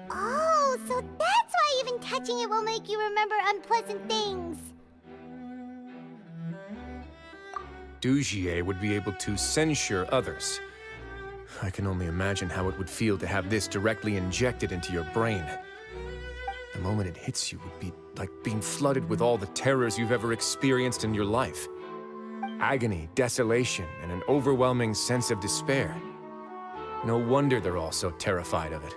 Oh, so that's why even touching it will make you remember unpleasant things. Dougier would be able to censure others. I can only imagine how it would feel to have this directly injected into your brain. The moment it hits you would be like being flooded with all the terrors you've ever experienced in your life. Agony, desolation, and an overwhelming sense of despair. No wonder they're all so terrified of it.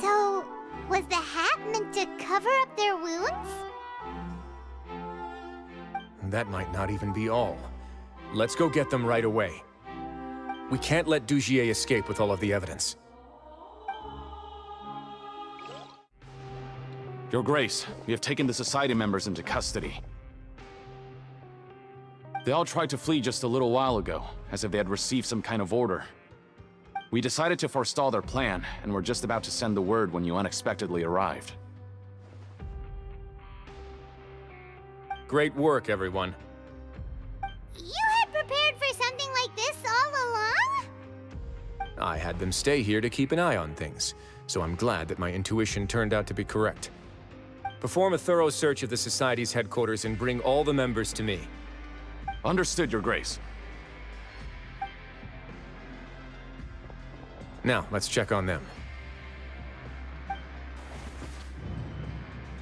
So, was the hat meant to cover up their wounds? That might not even be all. Let's go get them right away. We can't let Dougier escape with all of the evidence. Your Grace, we have taken the Society members into custody. They all tried to flee just a little while ago, as if they had received some kind of order. We decided to forestall their plan, and were just about to send the word when you unexpectedly arrived. Great work, everyone. You had prepared for something like this all along? I had them stay here to keep an eye on things, so I'm glad that my intuition turned out to be correct. Perform a thorough search of the Society's headquarters and bring all the members to me. Understood, Your Grace. Now, let's check on them.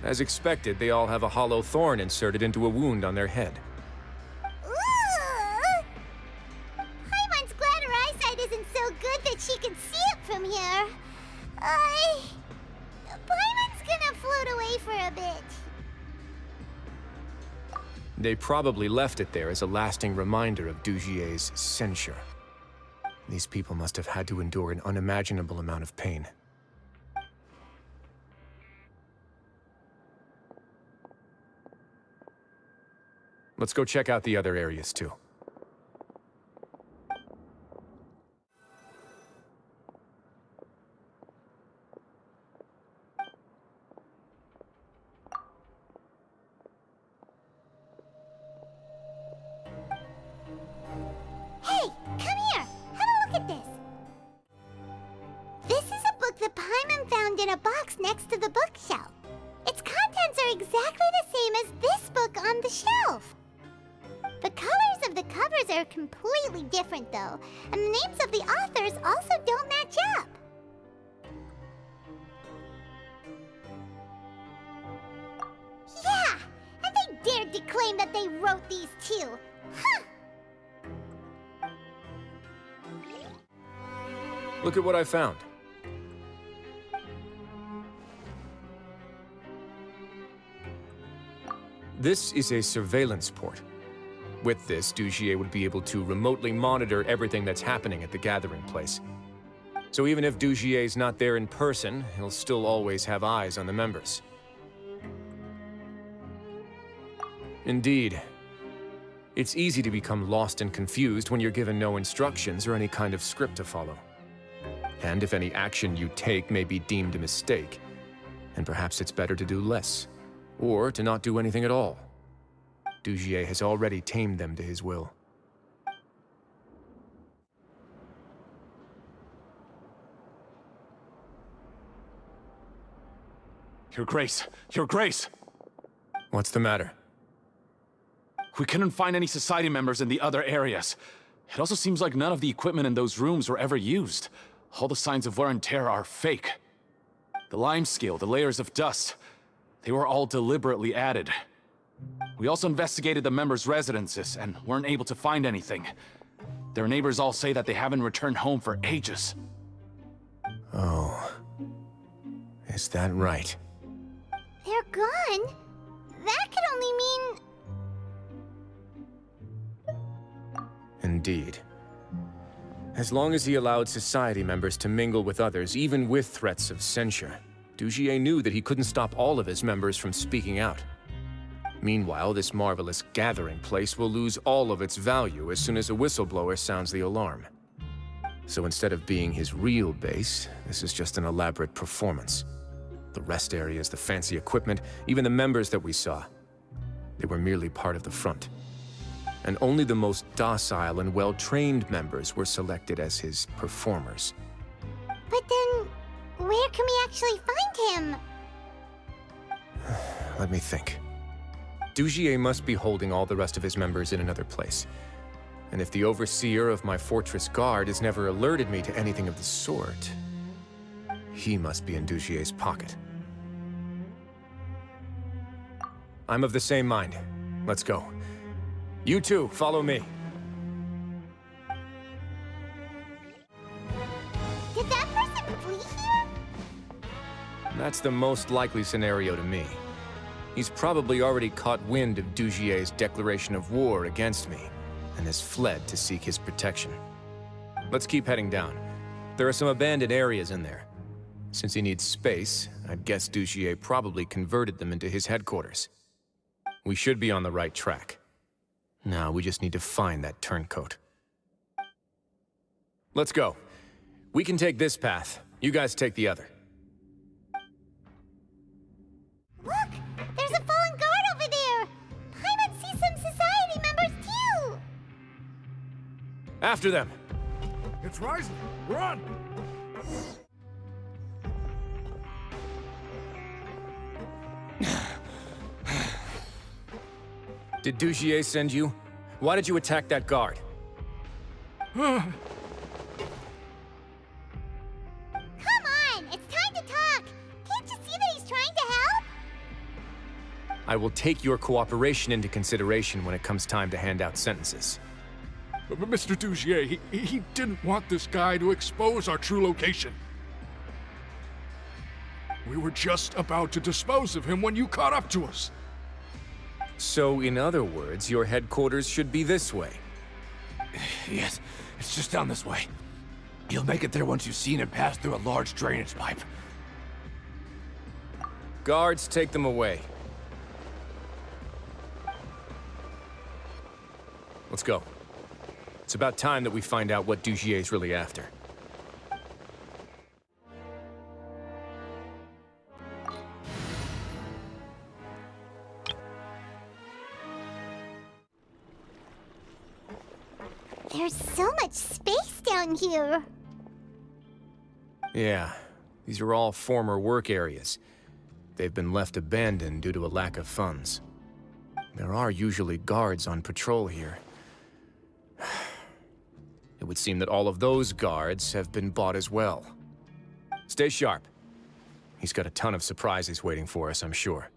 As expected, they all have a hollow thorn inserted into a wound on their head. Ooh! Paimon's glad her eyesight isn't so good that she can see it from here. Paimon's gonna float away for a bit. They probably left it there as a lasting reminder of Dougier's censure. These people must have had to endure an unimaginable amount of pain. Let's go check out the other areas, too. Hey, come here! Have a look at this! This is a book that Paimon found in a box next to the bookshelf. Its contents are exactly the same as this book on the shelf. The colors of the covers are completely different, though, and the names of the authors also don't match up. Yeah, and they dared to claim that they wrote these too. Huh! Look at what I found. This is a surveillance port. With this, Dougier would be able to remotely monitor everything that's happening at the gathering place. So even if Dougier's not there in person, he'll still always have eyes on the members. Indeed. It's easy to become lost and confused when you're given no instructions or any kind of script to follow. And if any action you take may be deemed a mistake, then perhaps it's better to do less, or to not do anything at all. Dougier has already tamed them to his will. Your Grace! Your Grace! What's the matter? We couldn't find any Society members in the other areas. It also seems like none of the equipment in those rooms were ever used. All the signs of wear and tear are fake. The lime scale, the layers of dust, they were all deliberately added. We also investigated the members' residences and weren't able to find anything. Their neighbors all say that they haven't returned home for ages. Oh. Is that right? They're gone? That could only mean... Indeed. As long as he allowed society members to mingle with others, even with threats of censure, Dougier knew that he couldn't stop all of his members from speaking out. Meanwhile, this marvelous gathering place will lose all of its value as soon as a whistleblower sounds the alarm. So instead of being his real base, this is just an elaborate performance. The rest areas, the fancy equipment, even the members that we saw, they were merely part of the front. And only the most docile and well-trained members were selected as his performers. But then, where can we actually find him? Let me think. Dougier must be holding all the rest of his members in another place. And if the overseer of my fortress guard has never alerted me to anything of the sort, he must be in Dougier's pocket. I'm of the same mind. Let's go. You two, follow me. Did that person flee here? That's the most likely scenario to me. He's probably already caught wind of Dougier's declaration of war against me, and has fled to seek his protection. Let's keep heading down. There are some abandoned areas in there. Since he needs space, I'd guess Dougier probably converted them into his headquarters. We should be on the right track. Now we just need to find that turncoat. Let's go. We can take this path. You guys take the other. Look! There's a fallen guard over there! Paimon sees some society members too! After them! It's rising! Run! Did Dougier send you? Why did you attack that guard? Come on! It's time to talk! Can't you see that he's trying to help? I will take your cooperation into consideration when it comes time to hand out sentences. But Mr. Dougier, he didn't want this guy to expose our true location. We were just about to dispose of him when you caught up to us. So, in other words, your headquarters should be this way. Yes, it's just down this way. You'll make it there once you've seen him pass through a large drainage pipe. Guards, take them away. Let's go. It's about time that we find out what Dougier's really after. There's so much space down here. Yeah, these are all former work areas. They've been left abandoned due to a lack of funds. There are usually guards on patrol here. It would seem that all of those guards have been bought as well. Stay sharp. He's got a ton of surprises waiting for us, I'm sure.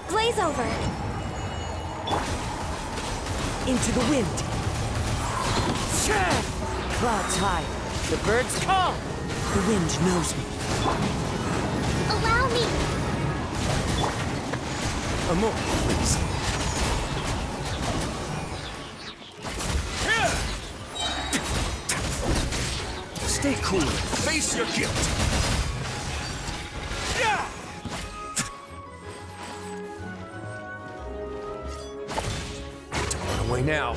Blaze over! Into the wind! Clouds high, the birds call! The wind knows me. Allow me! A moment, please. Stay cool. Face your guilt. Don't run away now.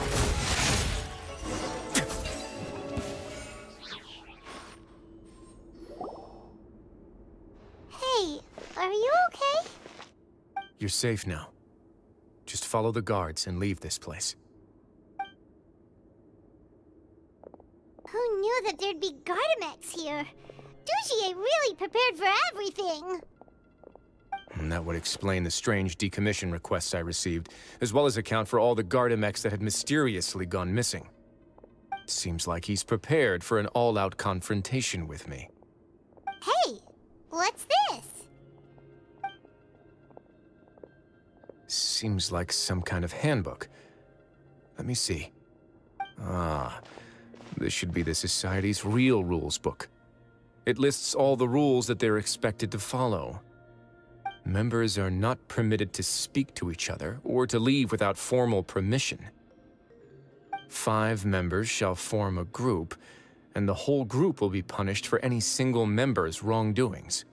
Hey, are you okay? You're safe now. Just follow the guards and leave this place. Who knew that there'd be Gardamex here? Dougier really prepared for everything. And that would explain the strange decommission requests I received, as well as account for all the Gardamex that had mysteriously gone missing. Seems like he's prepared for an all-out confrontation with me. Hey, what's this? Seems like some kind of handbook. Let me see. Ah, this should be the Society's real rules book. It lists all the rules that they're expected to follow. Members are not permitted to speak to each other or to leave without formal permission. 5 members shall form a group, and the whole group will be punished for any single member's wrongdoings.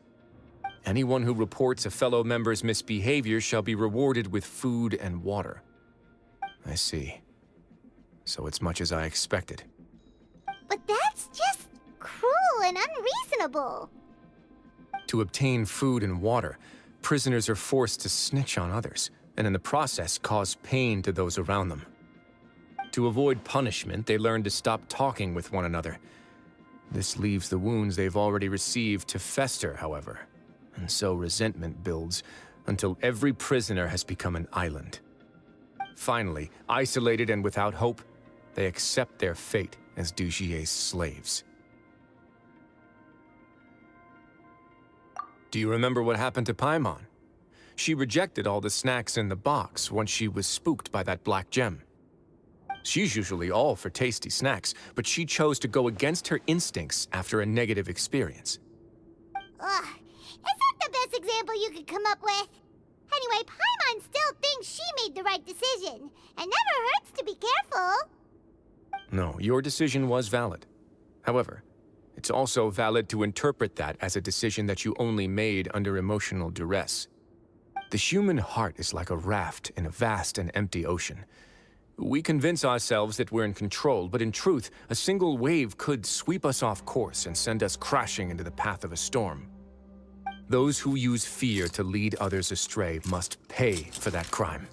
Anyone who reports a fellow member's misbehavior shall be rewarded with food and water. I see. So it's much as I expected. But that's just cruel and unreasonable. To obtain food and water, prisoners are forced to snitch on others, and in the process cause pain to those around them. To avoid punishment, they learn to stop talking with one another. This leaves the wounds they've already received to fester, however, and so resentment builds until every prisoner has become an island. Finally, isolated and without hope, they accept their fate as Dougier's slaves. Do you remember what happened to Paimon? She rejected all the snacks in the box once she was spooked by that black gem. She's usually all for tasty snacks, but she chose to go against her instincts after a negative experience. Ugh, is that the best example you could come up with? Anyway, Paimon still thinks she made the right decision. It never hurts to be careful. No, your decision was valid. However, it's also valid to interpret that as a decision that you only made under emotional duress. The human heart is like a raft in a vast and empty ocean. We convince ourselves that we're in control, but in truth, a single wave could sweep us off course and send us crashing into the path of a storm. Those who use fear to lead others astray must pay for that crime.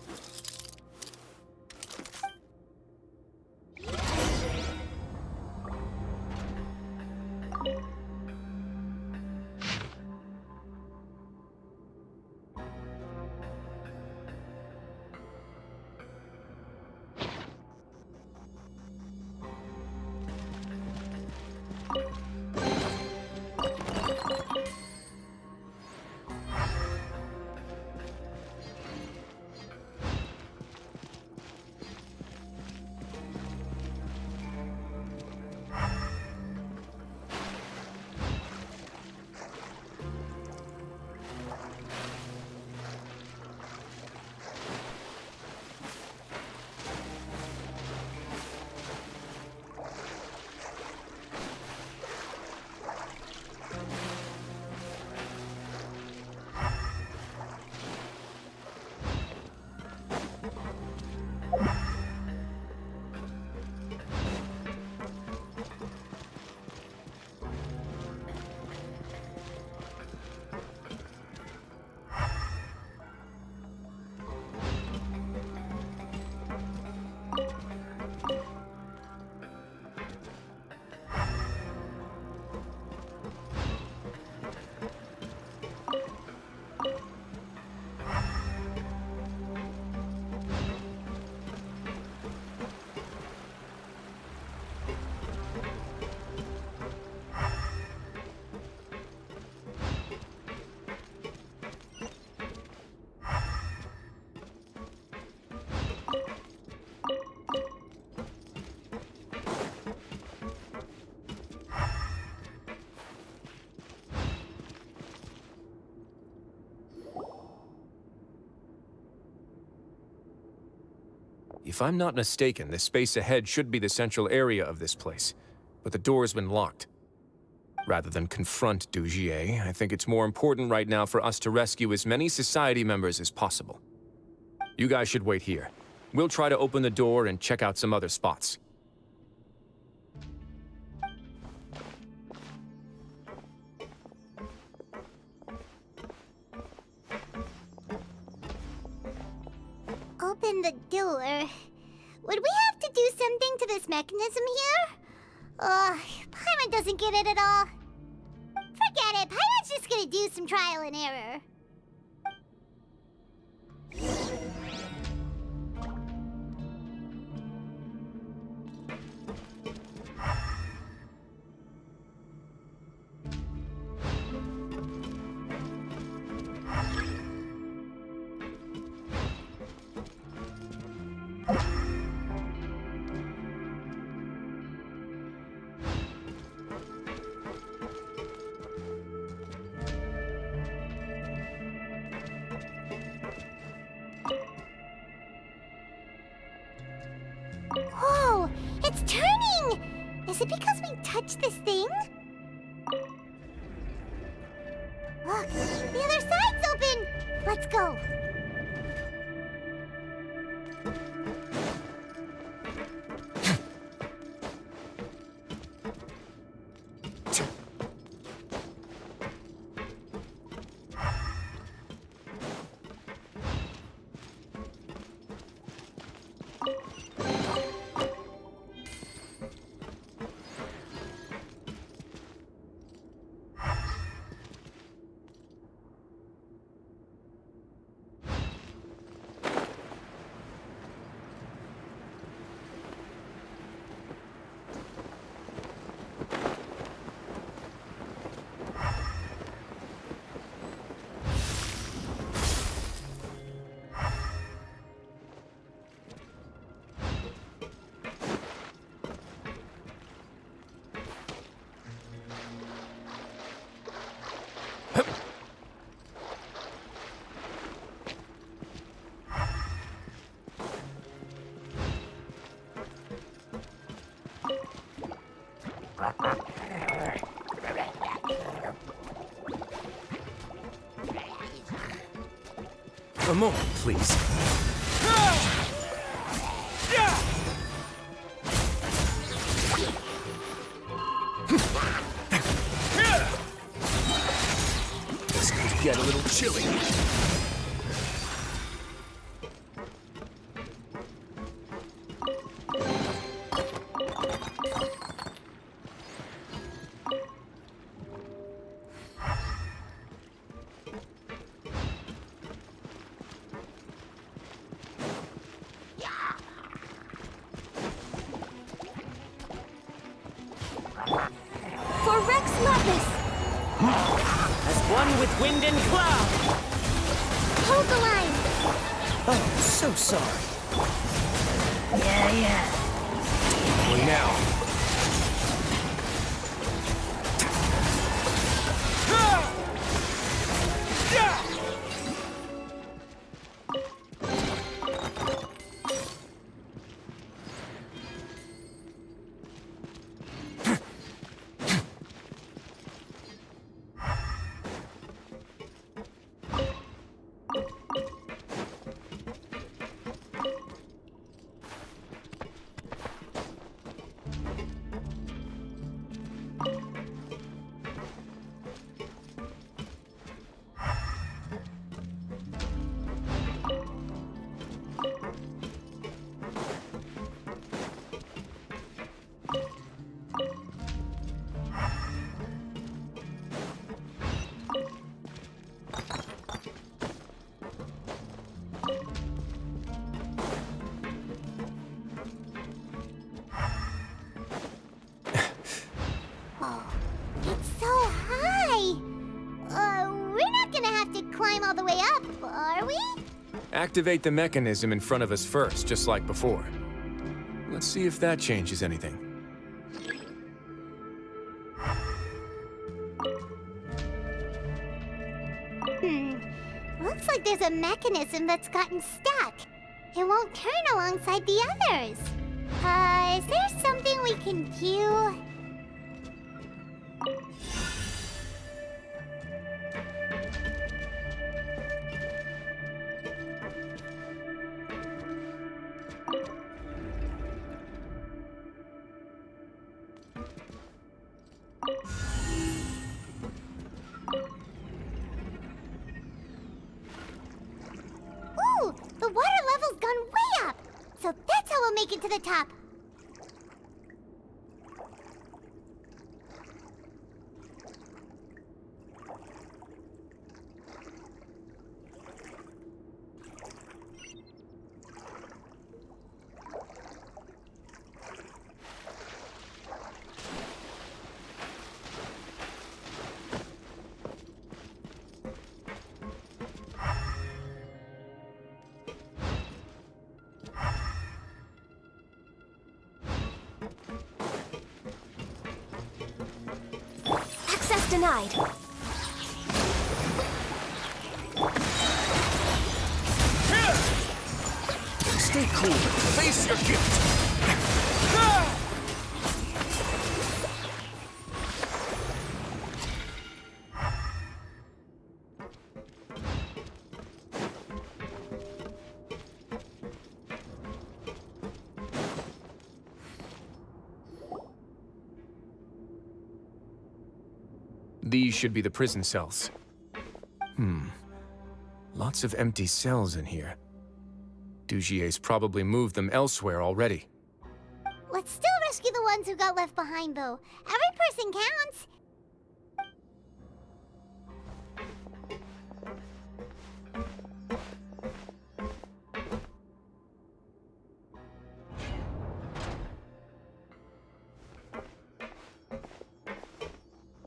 If I'm not mistaken, the space ahead should be the central area of this place, but the door's been locked. Rather than confront Dougier, I think it's more important right now for us to rescue as many society members as possible. You guys should wait here. We'll try to open the door and check out some other spots. Open the door. Would we have to do something to this mechanism here? Paimon doesn't get it at all. Forget it, Paimon's just gonna do some trial and error. Whoa! It's turning! Is it because we touched this thing? Look! The other side's open! Let's go! A moment, please. This could get a little chilly. For Rex Lapis! As one with wind and cloud! Hold the line! Oh, so sorry. Yeah. Only now. It's so high! We're not gonna have to climb all the way up, are we? Activate the mechanism in front of us first, just like before. Let's see if that changes anything. Looks like there's a mechanism that's gotten stuck. It won't turn alongside the others. Is there something we can do? to the top. Access denied. Stay cool. Face your gift. These should be the prison cells. Lots of empty cells in here. Dougier's probably moved them elsewhere already. Let's still rescue the ones who got left behind, though. Every person counts.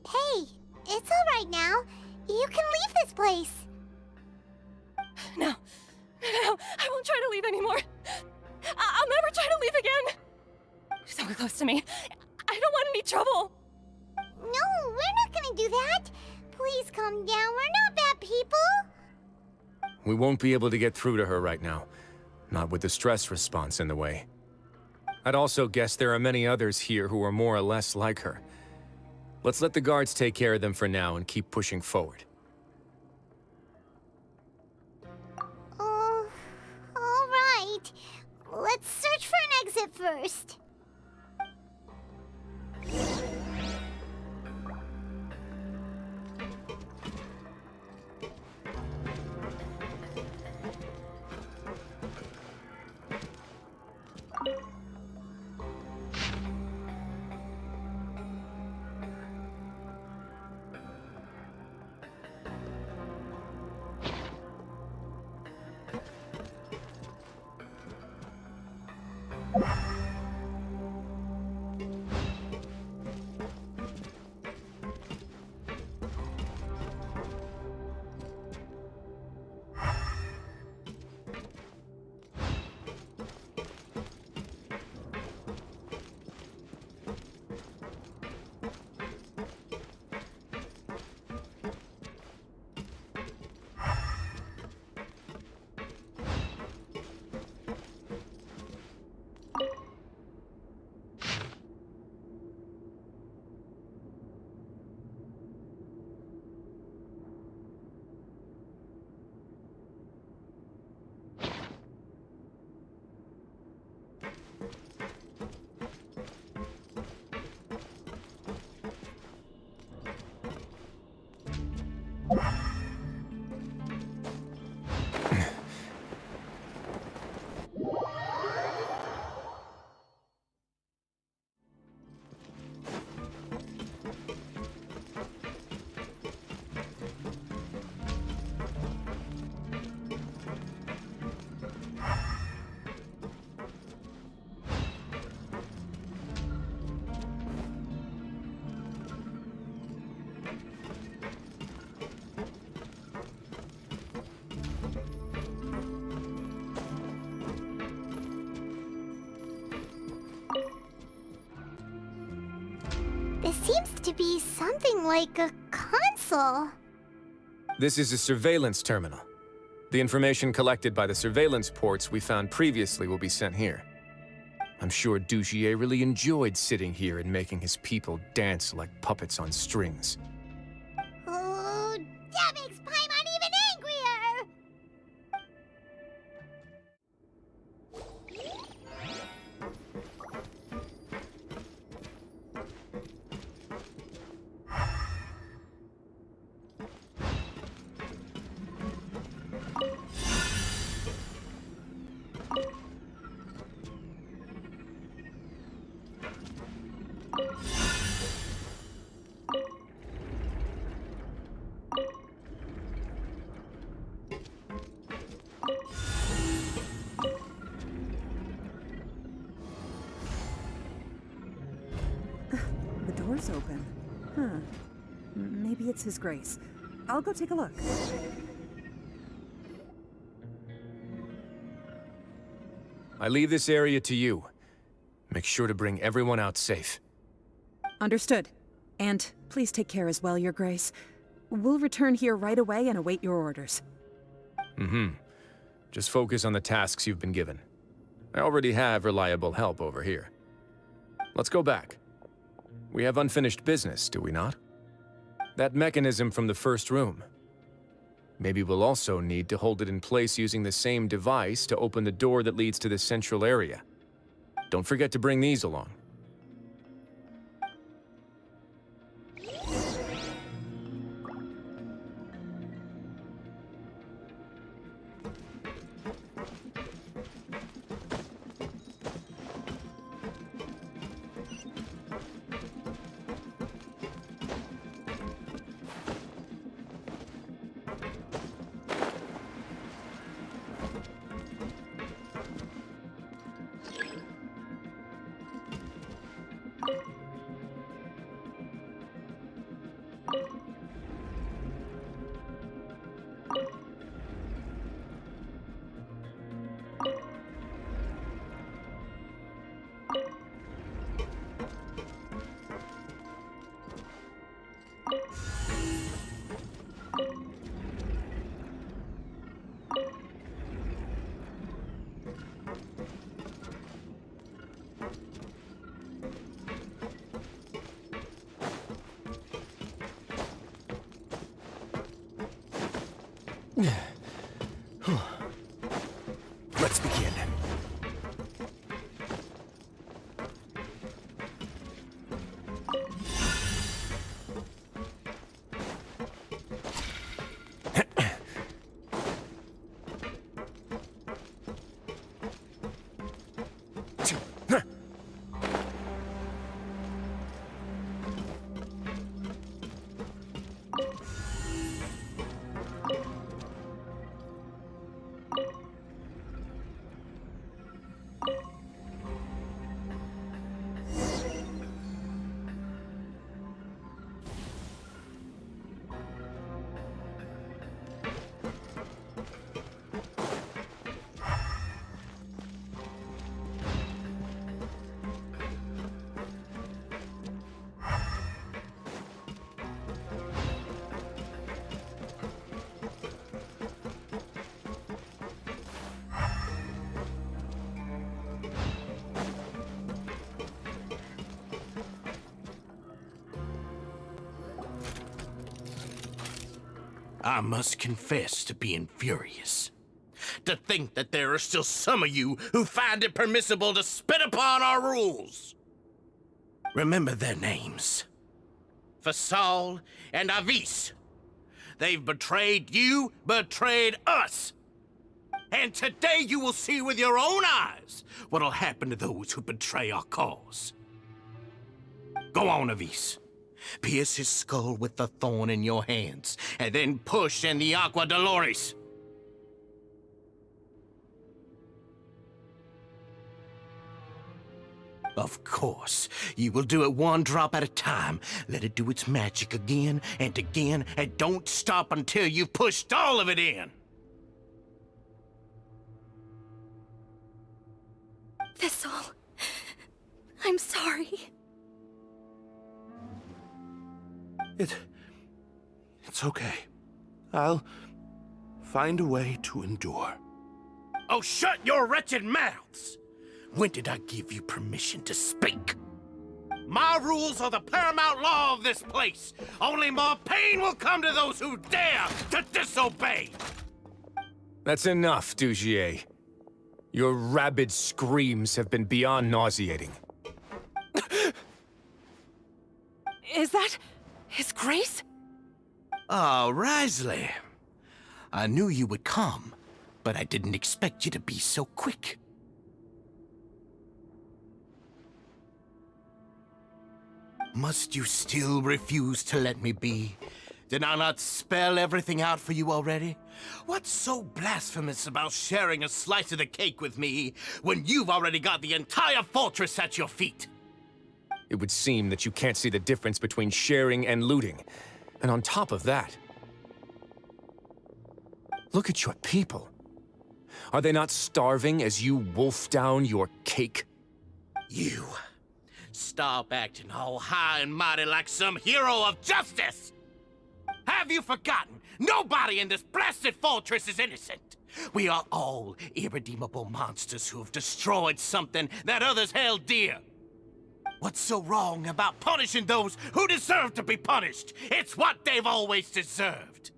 Hey, it's all right now. You can leave this place. No, I won't try to leave anymore. I'll never try to leave again. So close to me. I don't want any trouble. No, we're not gonna do that. Please calm down. We're not bad people. We won't be able to get through to her right now. Not with the stress response in the way. I'd also guess there are many others here who are more or less like her. Let's let the guards take care of them for now and keep pushing forward. Oh, all right. Let's search for an exit first. This seems to be something like a console. This is a surveillance terminal. The information collected by the surveillance ports we found previously will be sent here. I'm sure Dougier really enjoyed sitting here and making his people dance like puppets on strings. Oh, that makes Paimon even angrier! door's open. Huh. Maybe it's His Grace. I'll go take a look. I leave this area to you. Make sure to bring everyone out safe. Understood. And please take care as well, Your Grace. We'll return here right away and await your orders. Mm-hmm. Just focus on the tasks you've been given. I already have reliable help over here. Let's go back. We have unfinished business, do we not? That mechanism from the first room. Maybe we'll also need to hold it in place using the same device to open the door that leads to the central area. Don't forget to bring these along. Let's begin. I must confess to being furious. To think that there are still some of you who find it permissible to spit upon our rules. Remember their names. Fasal and Avis. They've betrayed you, betrayed us. And today you will see with your own eyes what'll happen to those who betray our cause. Go on, Avis. Pierce his skull with the thorn in your hands, and then push in the Aqua Dolores. Of course, you will do it one drop at a time. Let it do its magic again and again, and don't stop until you've pushed all of it in. Thistle, I'm sorry. It's okay. I'll find a way to endure. Oh, shut your wretched mouths! When did I give you permission to speak? My rules are the paramount law of this place. Only more pain will come to those who dare to disobey. That's enough, Dougier. Your rabid screams have been beyond nauseating. Is that His Grace? Oh, Wriothesley. I knew you would come, but I didn't expect you to be so quick. Must you still refuse to let me be? Did I not spell everything out for you already? What's so blasphemous about sharing a slice of the cake with me when you've already got the entire fortress at your feet? It would seem that you can't see the difference between sharing and looting. And on top of that, look at your people. Are they not starving as you wolf down your cake? You stop acting all high and mighty like some hero of justice! Have you forgotten? Nobody in this blasted fortress is innocent! We are all irredeemable monsters who have destroyed something that others held dear. What's so wrong about punishing those who deserve to be punished? It's what they've always deserved.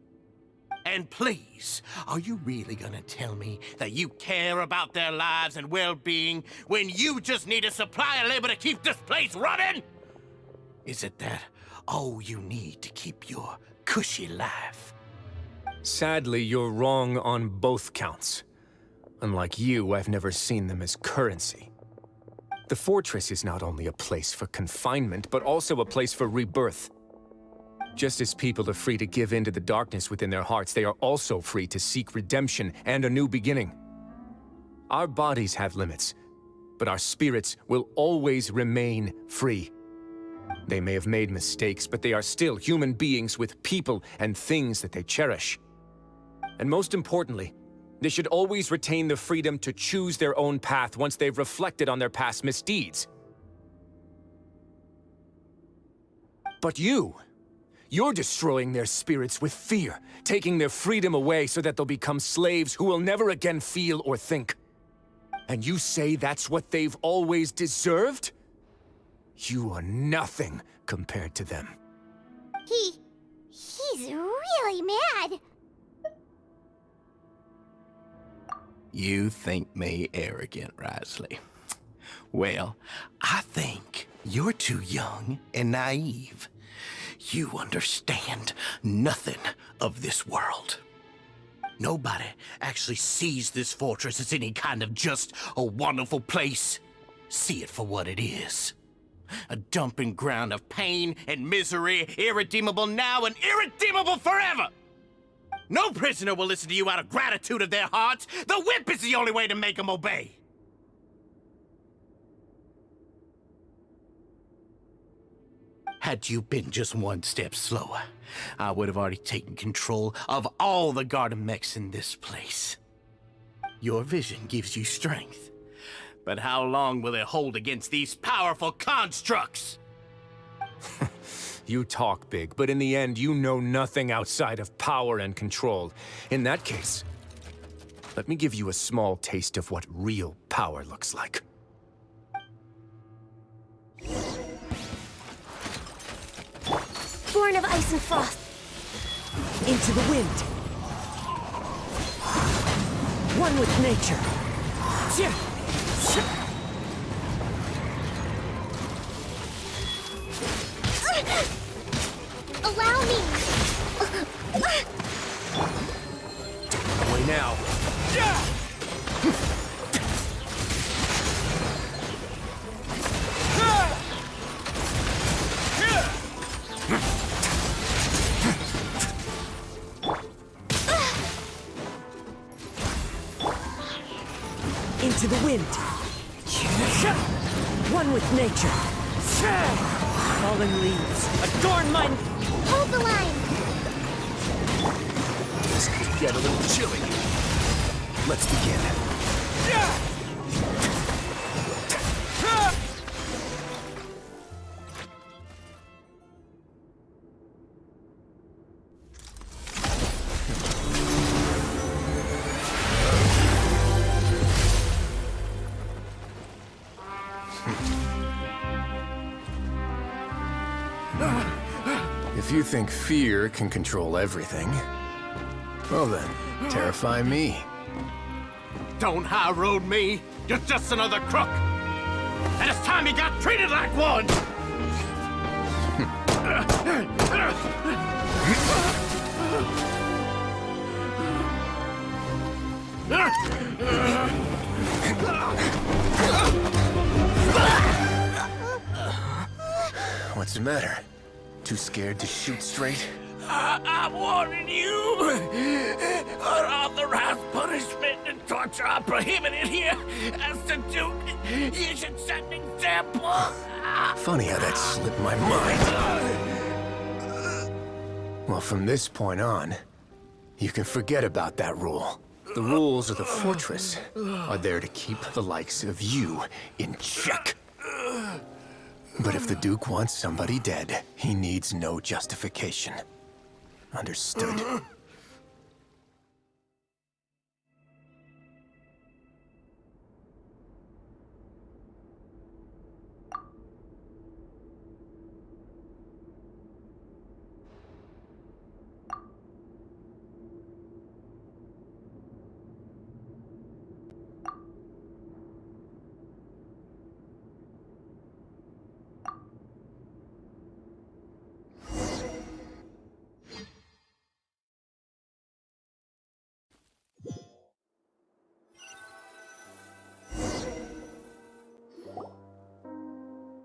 And please, are you really gonna tell me that you care about their lives and well-being when you just need a supply of labor to keep this place running? Is it that all you need to keep your cushy life? Sadly, you're wrong on both counts. Unlike you, I've never seen them as currency. The fortress is not only a place for confinement, but also a place for rebirth. Just as people are free to give in to the darkness within their hearts, they are also free to seek redemption and a new beginning. Our bodies have limits, but our spirits will always remain free. They may have made mistakes, but they are still human beings with people and things that they cherish. And most importantly, they should always retain the freedom to choose their own path once they've reflected on their past misdeeds. But you're destroying their spirits with fear, taking their freedom away so that they'll become slaves who will never again feel or think. And you say that's what they've always deserved? You are nothing compared to them. He's really mad. You think me arrogant, Wriothesley? Well, I think you're too young and naive. You understand nothing of this world. Nobody actually sees this fortress as any kind of just a wonderful place. See it for what it is. A dumping ground of pain and misery, irredeemable now and irredeemable forever! No prisoner will listen to you out of gratitude of their hearts. The whip is the only way to make them obey. Had you been just one step slower, I would have already taken control of all the garden mechs in this place. Your vision gives you strength, but how long will it hold against these powerful constructs? You talk big, but in the end, you know nothing outside of power and control. In that case, let me give you a small taste of what real power looks like. Born of ice and frost. Into the wind. One with nature. Allow me! Away now. Into the wind. One with nature. Fallen leaves adorn my... Hold the line! This could get a little chilly. Let's begin. If you think fear can control everything, well then, terrify me. Don't high road me. You're just another crook. And it's time you got treated like one. What's the matter? Too scared to shoot straight? I'm warning you. Unauthorized punishment and torture are prohibited here. As the Duke, you should set an example. Funny how that slipped my mind. Well, from this point on, you can forget about that rule. The rules of the fortress are there to keep the likes of you in check. But if the Duke wants somebody dead, he needs no justification. Understood?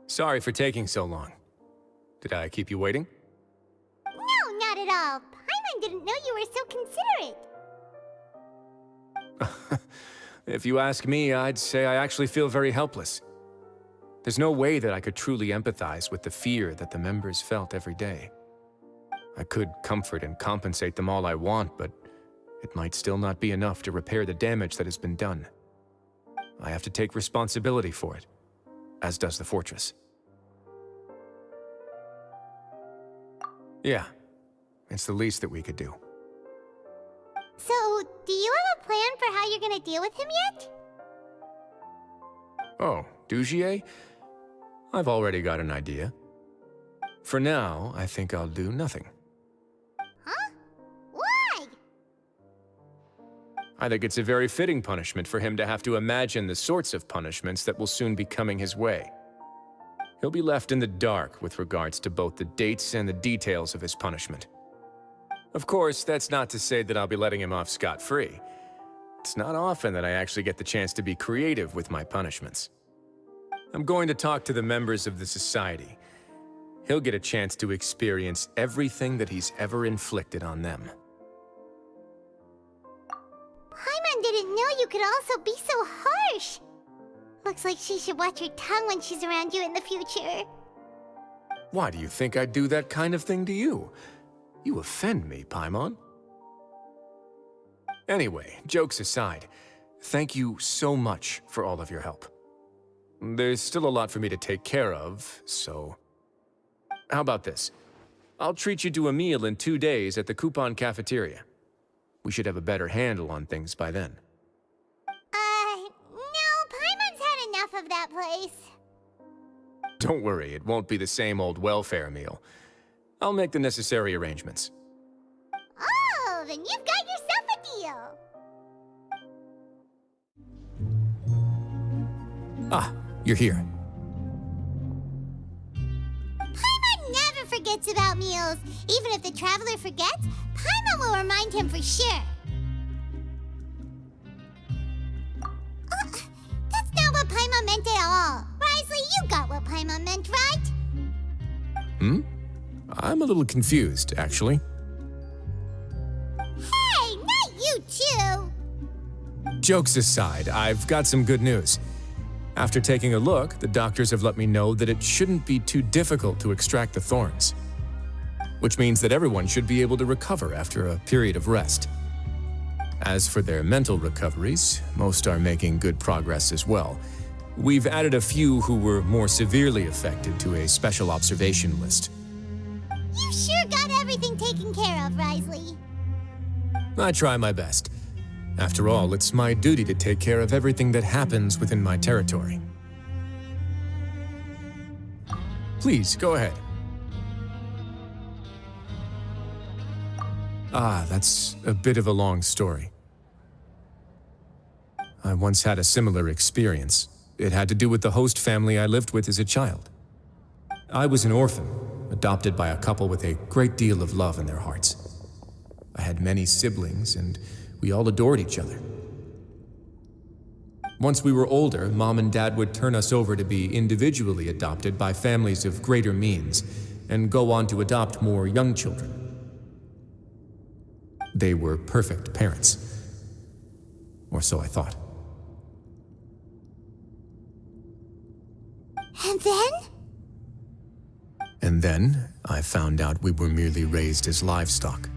Sorry for taking so long. Did I keep you waiting? No, not at all. Paimon didn't know you were so considerate. If you ask me, I'd say I actually feel very helpless. There's no way that I could truly empathize with the fear that the members felt every day. I could comfort and compensate them all I want, but it might still not be enough to repair the damage that has been done. I have to take responsibility for it, as does the fortress. Yeah, it's the least that we could do. So, do you have a plan for how you're gonna deal with him yet? Oh, Dougier? I've already got an idea. For now, I think I'll do nothing. Huh? Why? I think it's a very fitting punishment for him to have to imagine the sorts of punishments that will soon be coming his way. He'll be left in the dark with regards to both the dates and the details of his punishment. Of course, that's not to say that I'll be letting him off scot-free. It's not often that I actually get the chance to be creative with my punishments. I'm going to talk to the members of the Society. He'll get a chance to experience everything that he's ever inflicted on them. Paimon didn't know you could also be so harsh. Looks like she should watch her tongue when she's around you in the future. Why do you think I'd do that kind of thing to you? You offend me, Paimon. Anyway, jokes aside, thank you so much for all of your help. There's still a lot for me to take care of, so... How about this? I'll treat you to a meal in 2 days at the Coupon Cafeteria. We should have a better handle on things by then. No, Paimon's had enough of that place. Don't worry, it won't be the same old welfare meal. I'll make the necessary arrangements. Oh, then you've got yourself a deal. Ah, you're here. Paimon never forgets about meals. Even if the traveler forgets, Paimon will remind him for sure. That's not what Paimon meant at all. Wriothesley, you got what Paimon meant, right? I'm a little confused, actually. Hey, not you too! Jokes aside, I've got some good news. After taking a look, the doctors have let me know that it shouldn't be too difficult to extract the thorns. Which means that everyone should be able to recover after a period of rest. As for their mental recoveries, most are making good progress as well. We've added a few who were more severely affected to a special observation list. You sure got everything taken care of, Wriothesley. I try my best. After all, it's my duty to take care of everything that happens within my territory. Please, go ahead. Ah, that's a bit of a long story. I once had a similar experience. It had to do with the host family I lived with as a child. I was an orphan, adopted by a couple with a great deal of love in their hearts. I had many siblings, and we all adored each other. Once we were older, Mom and Dad would turn us over to be individually adopted by families of greater means, and go on to adopt more young children. They were perfect parents. Or so I thought. And then? And then, I found out we were merely raised as livestock.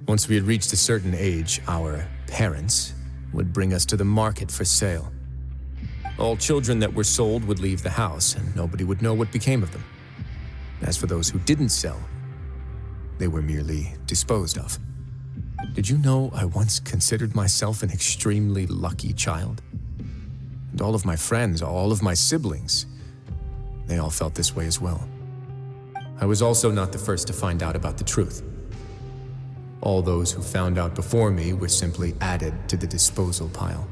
Once we had reached a certain age, our parents would bring us to the market for sale. All children that were sold would leave the house, and nobody would know what became of them. As for those who didn't sell, they were merely disposed of. Did you know I once considered myself an extremely lucky child? And all of my friends, all of my siblings, they all felt this way as well. I was also not the first to find out about the truth. All those who found out before me were simply added to the disposal pile.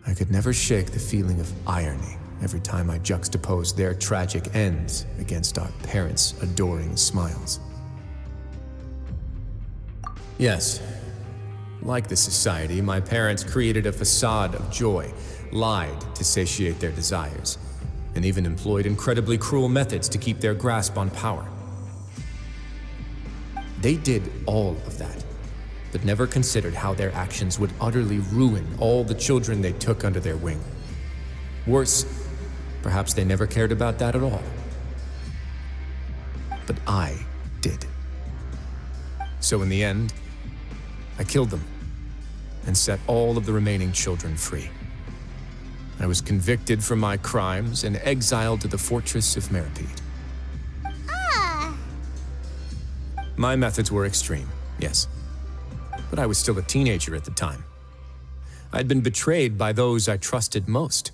I could never shake the feeling of irony every time I juxtaposed their tragic ends against our parents' adoring smiles. Yes, like the society, my parents created a facade of joy, lied to satiate their desires, and even employed incredibly cruel methods to keep their grasp on power. They did all of that, but never considered how their actions would utterly ruin all the children they took under their wing. Worse, perhaps they never cared about that at all. But I did. So in the end, I killed them and set all of the remaining children free. I was convicted for my crimes and exiled to the fortress of Meripede. My methods were extreme, yes. But I was still a teenager at the time. I'd been betrayed by those I trusted most,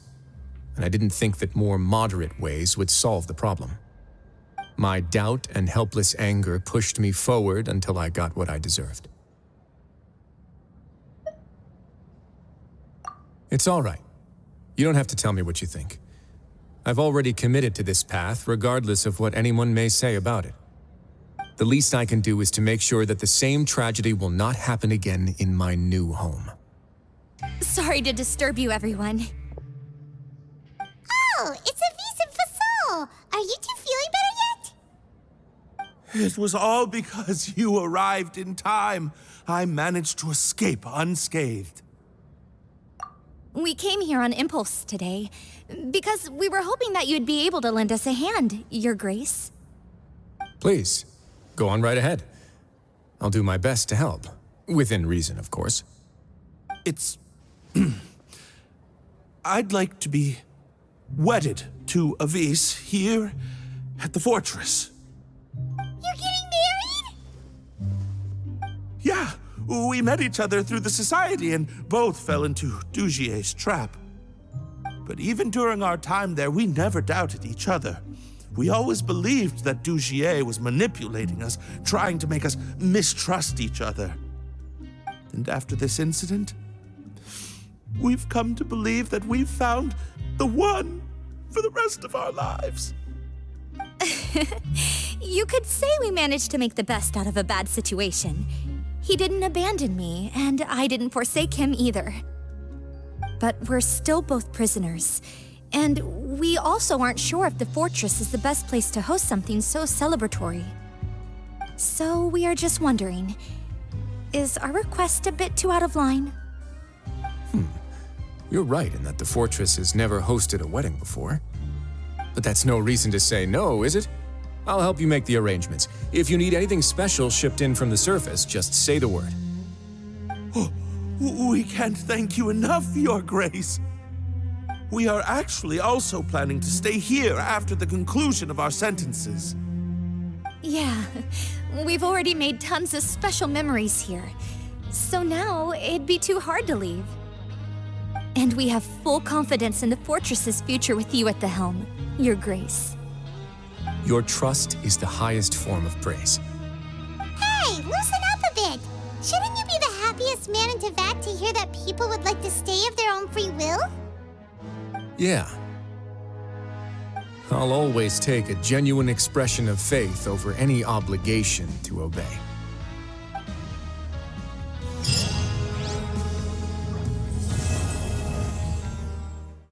and I didn't think that more moderate ways would solve the problem. My doubt and helpless anger pushed me forward until I got what I deserved. It's all right. You don't have to tell me what you think. I've already committed to this path, regardless of what anyone may say about it. The least I can do is to make sure that the same tragedy will not happen again in my new home. Sorry to disturb you, everyone. Oh, it's Avis and Fasol! Are you two feeling better yet? It was all because you arrived in time. I managed to escape unscathed. We came here on impulse today, because we were hoping that you'd be able to lend us a hand, Your Grace. Please, go on right ahead. I'll do my best to help. Within reason, of course. It's... I'd like to be wedded to Avis here at the fortress. You're getting married? Yeah, we met each other through the society and both fell into Dougier's trap. But even during our time there, we never doubted each other. We always believed that Dougier was manipulating us, trying to make us mistrust each other. And after this incident, we've come to believe that we've found the one for the rest of our lives. You could say we managed to make the best out of a bad situation. He didn't abandon me, and I didn't forsake him either. But we're still both prisoners. And we also aren't sure if the fortress is the best place to host something so celebratory. So we are just wondering, is our request a bit too out of line? You're right in that the fortress has never hosted a wedding before. But that's no reason to say no, is it? I'll help you make the arrangements. If you need anything special shipped in from the surface, just say the word. Oh, we can't thank you enough, Your Grace. We are actually also planning to stay here after the conclusion of our sentences. Yeah, we've already made tons of special memories here. So now it'd be too hard to leave. And we have full confidence in the fortress's future with you at the helm, Your Grace. Your trust is the highest form of praise. Hey, loosen up a bit! Shouldn't you be the happiest man in Teyvat to hear that people would like to stay of their own free will? Yeah. I'll always take a genuine expression of faith over any obligation to obey.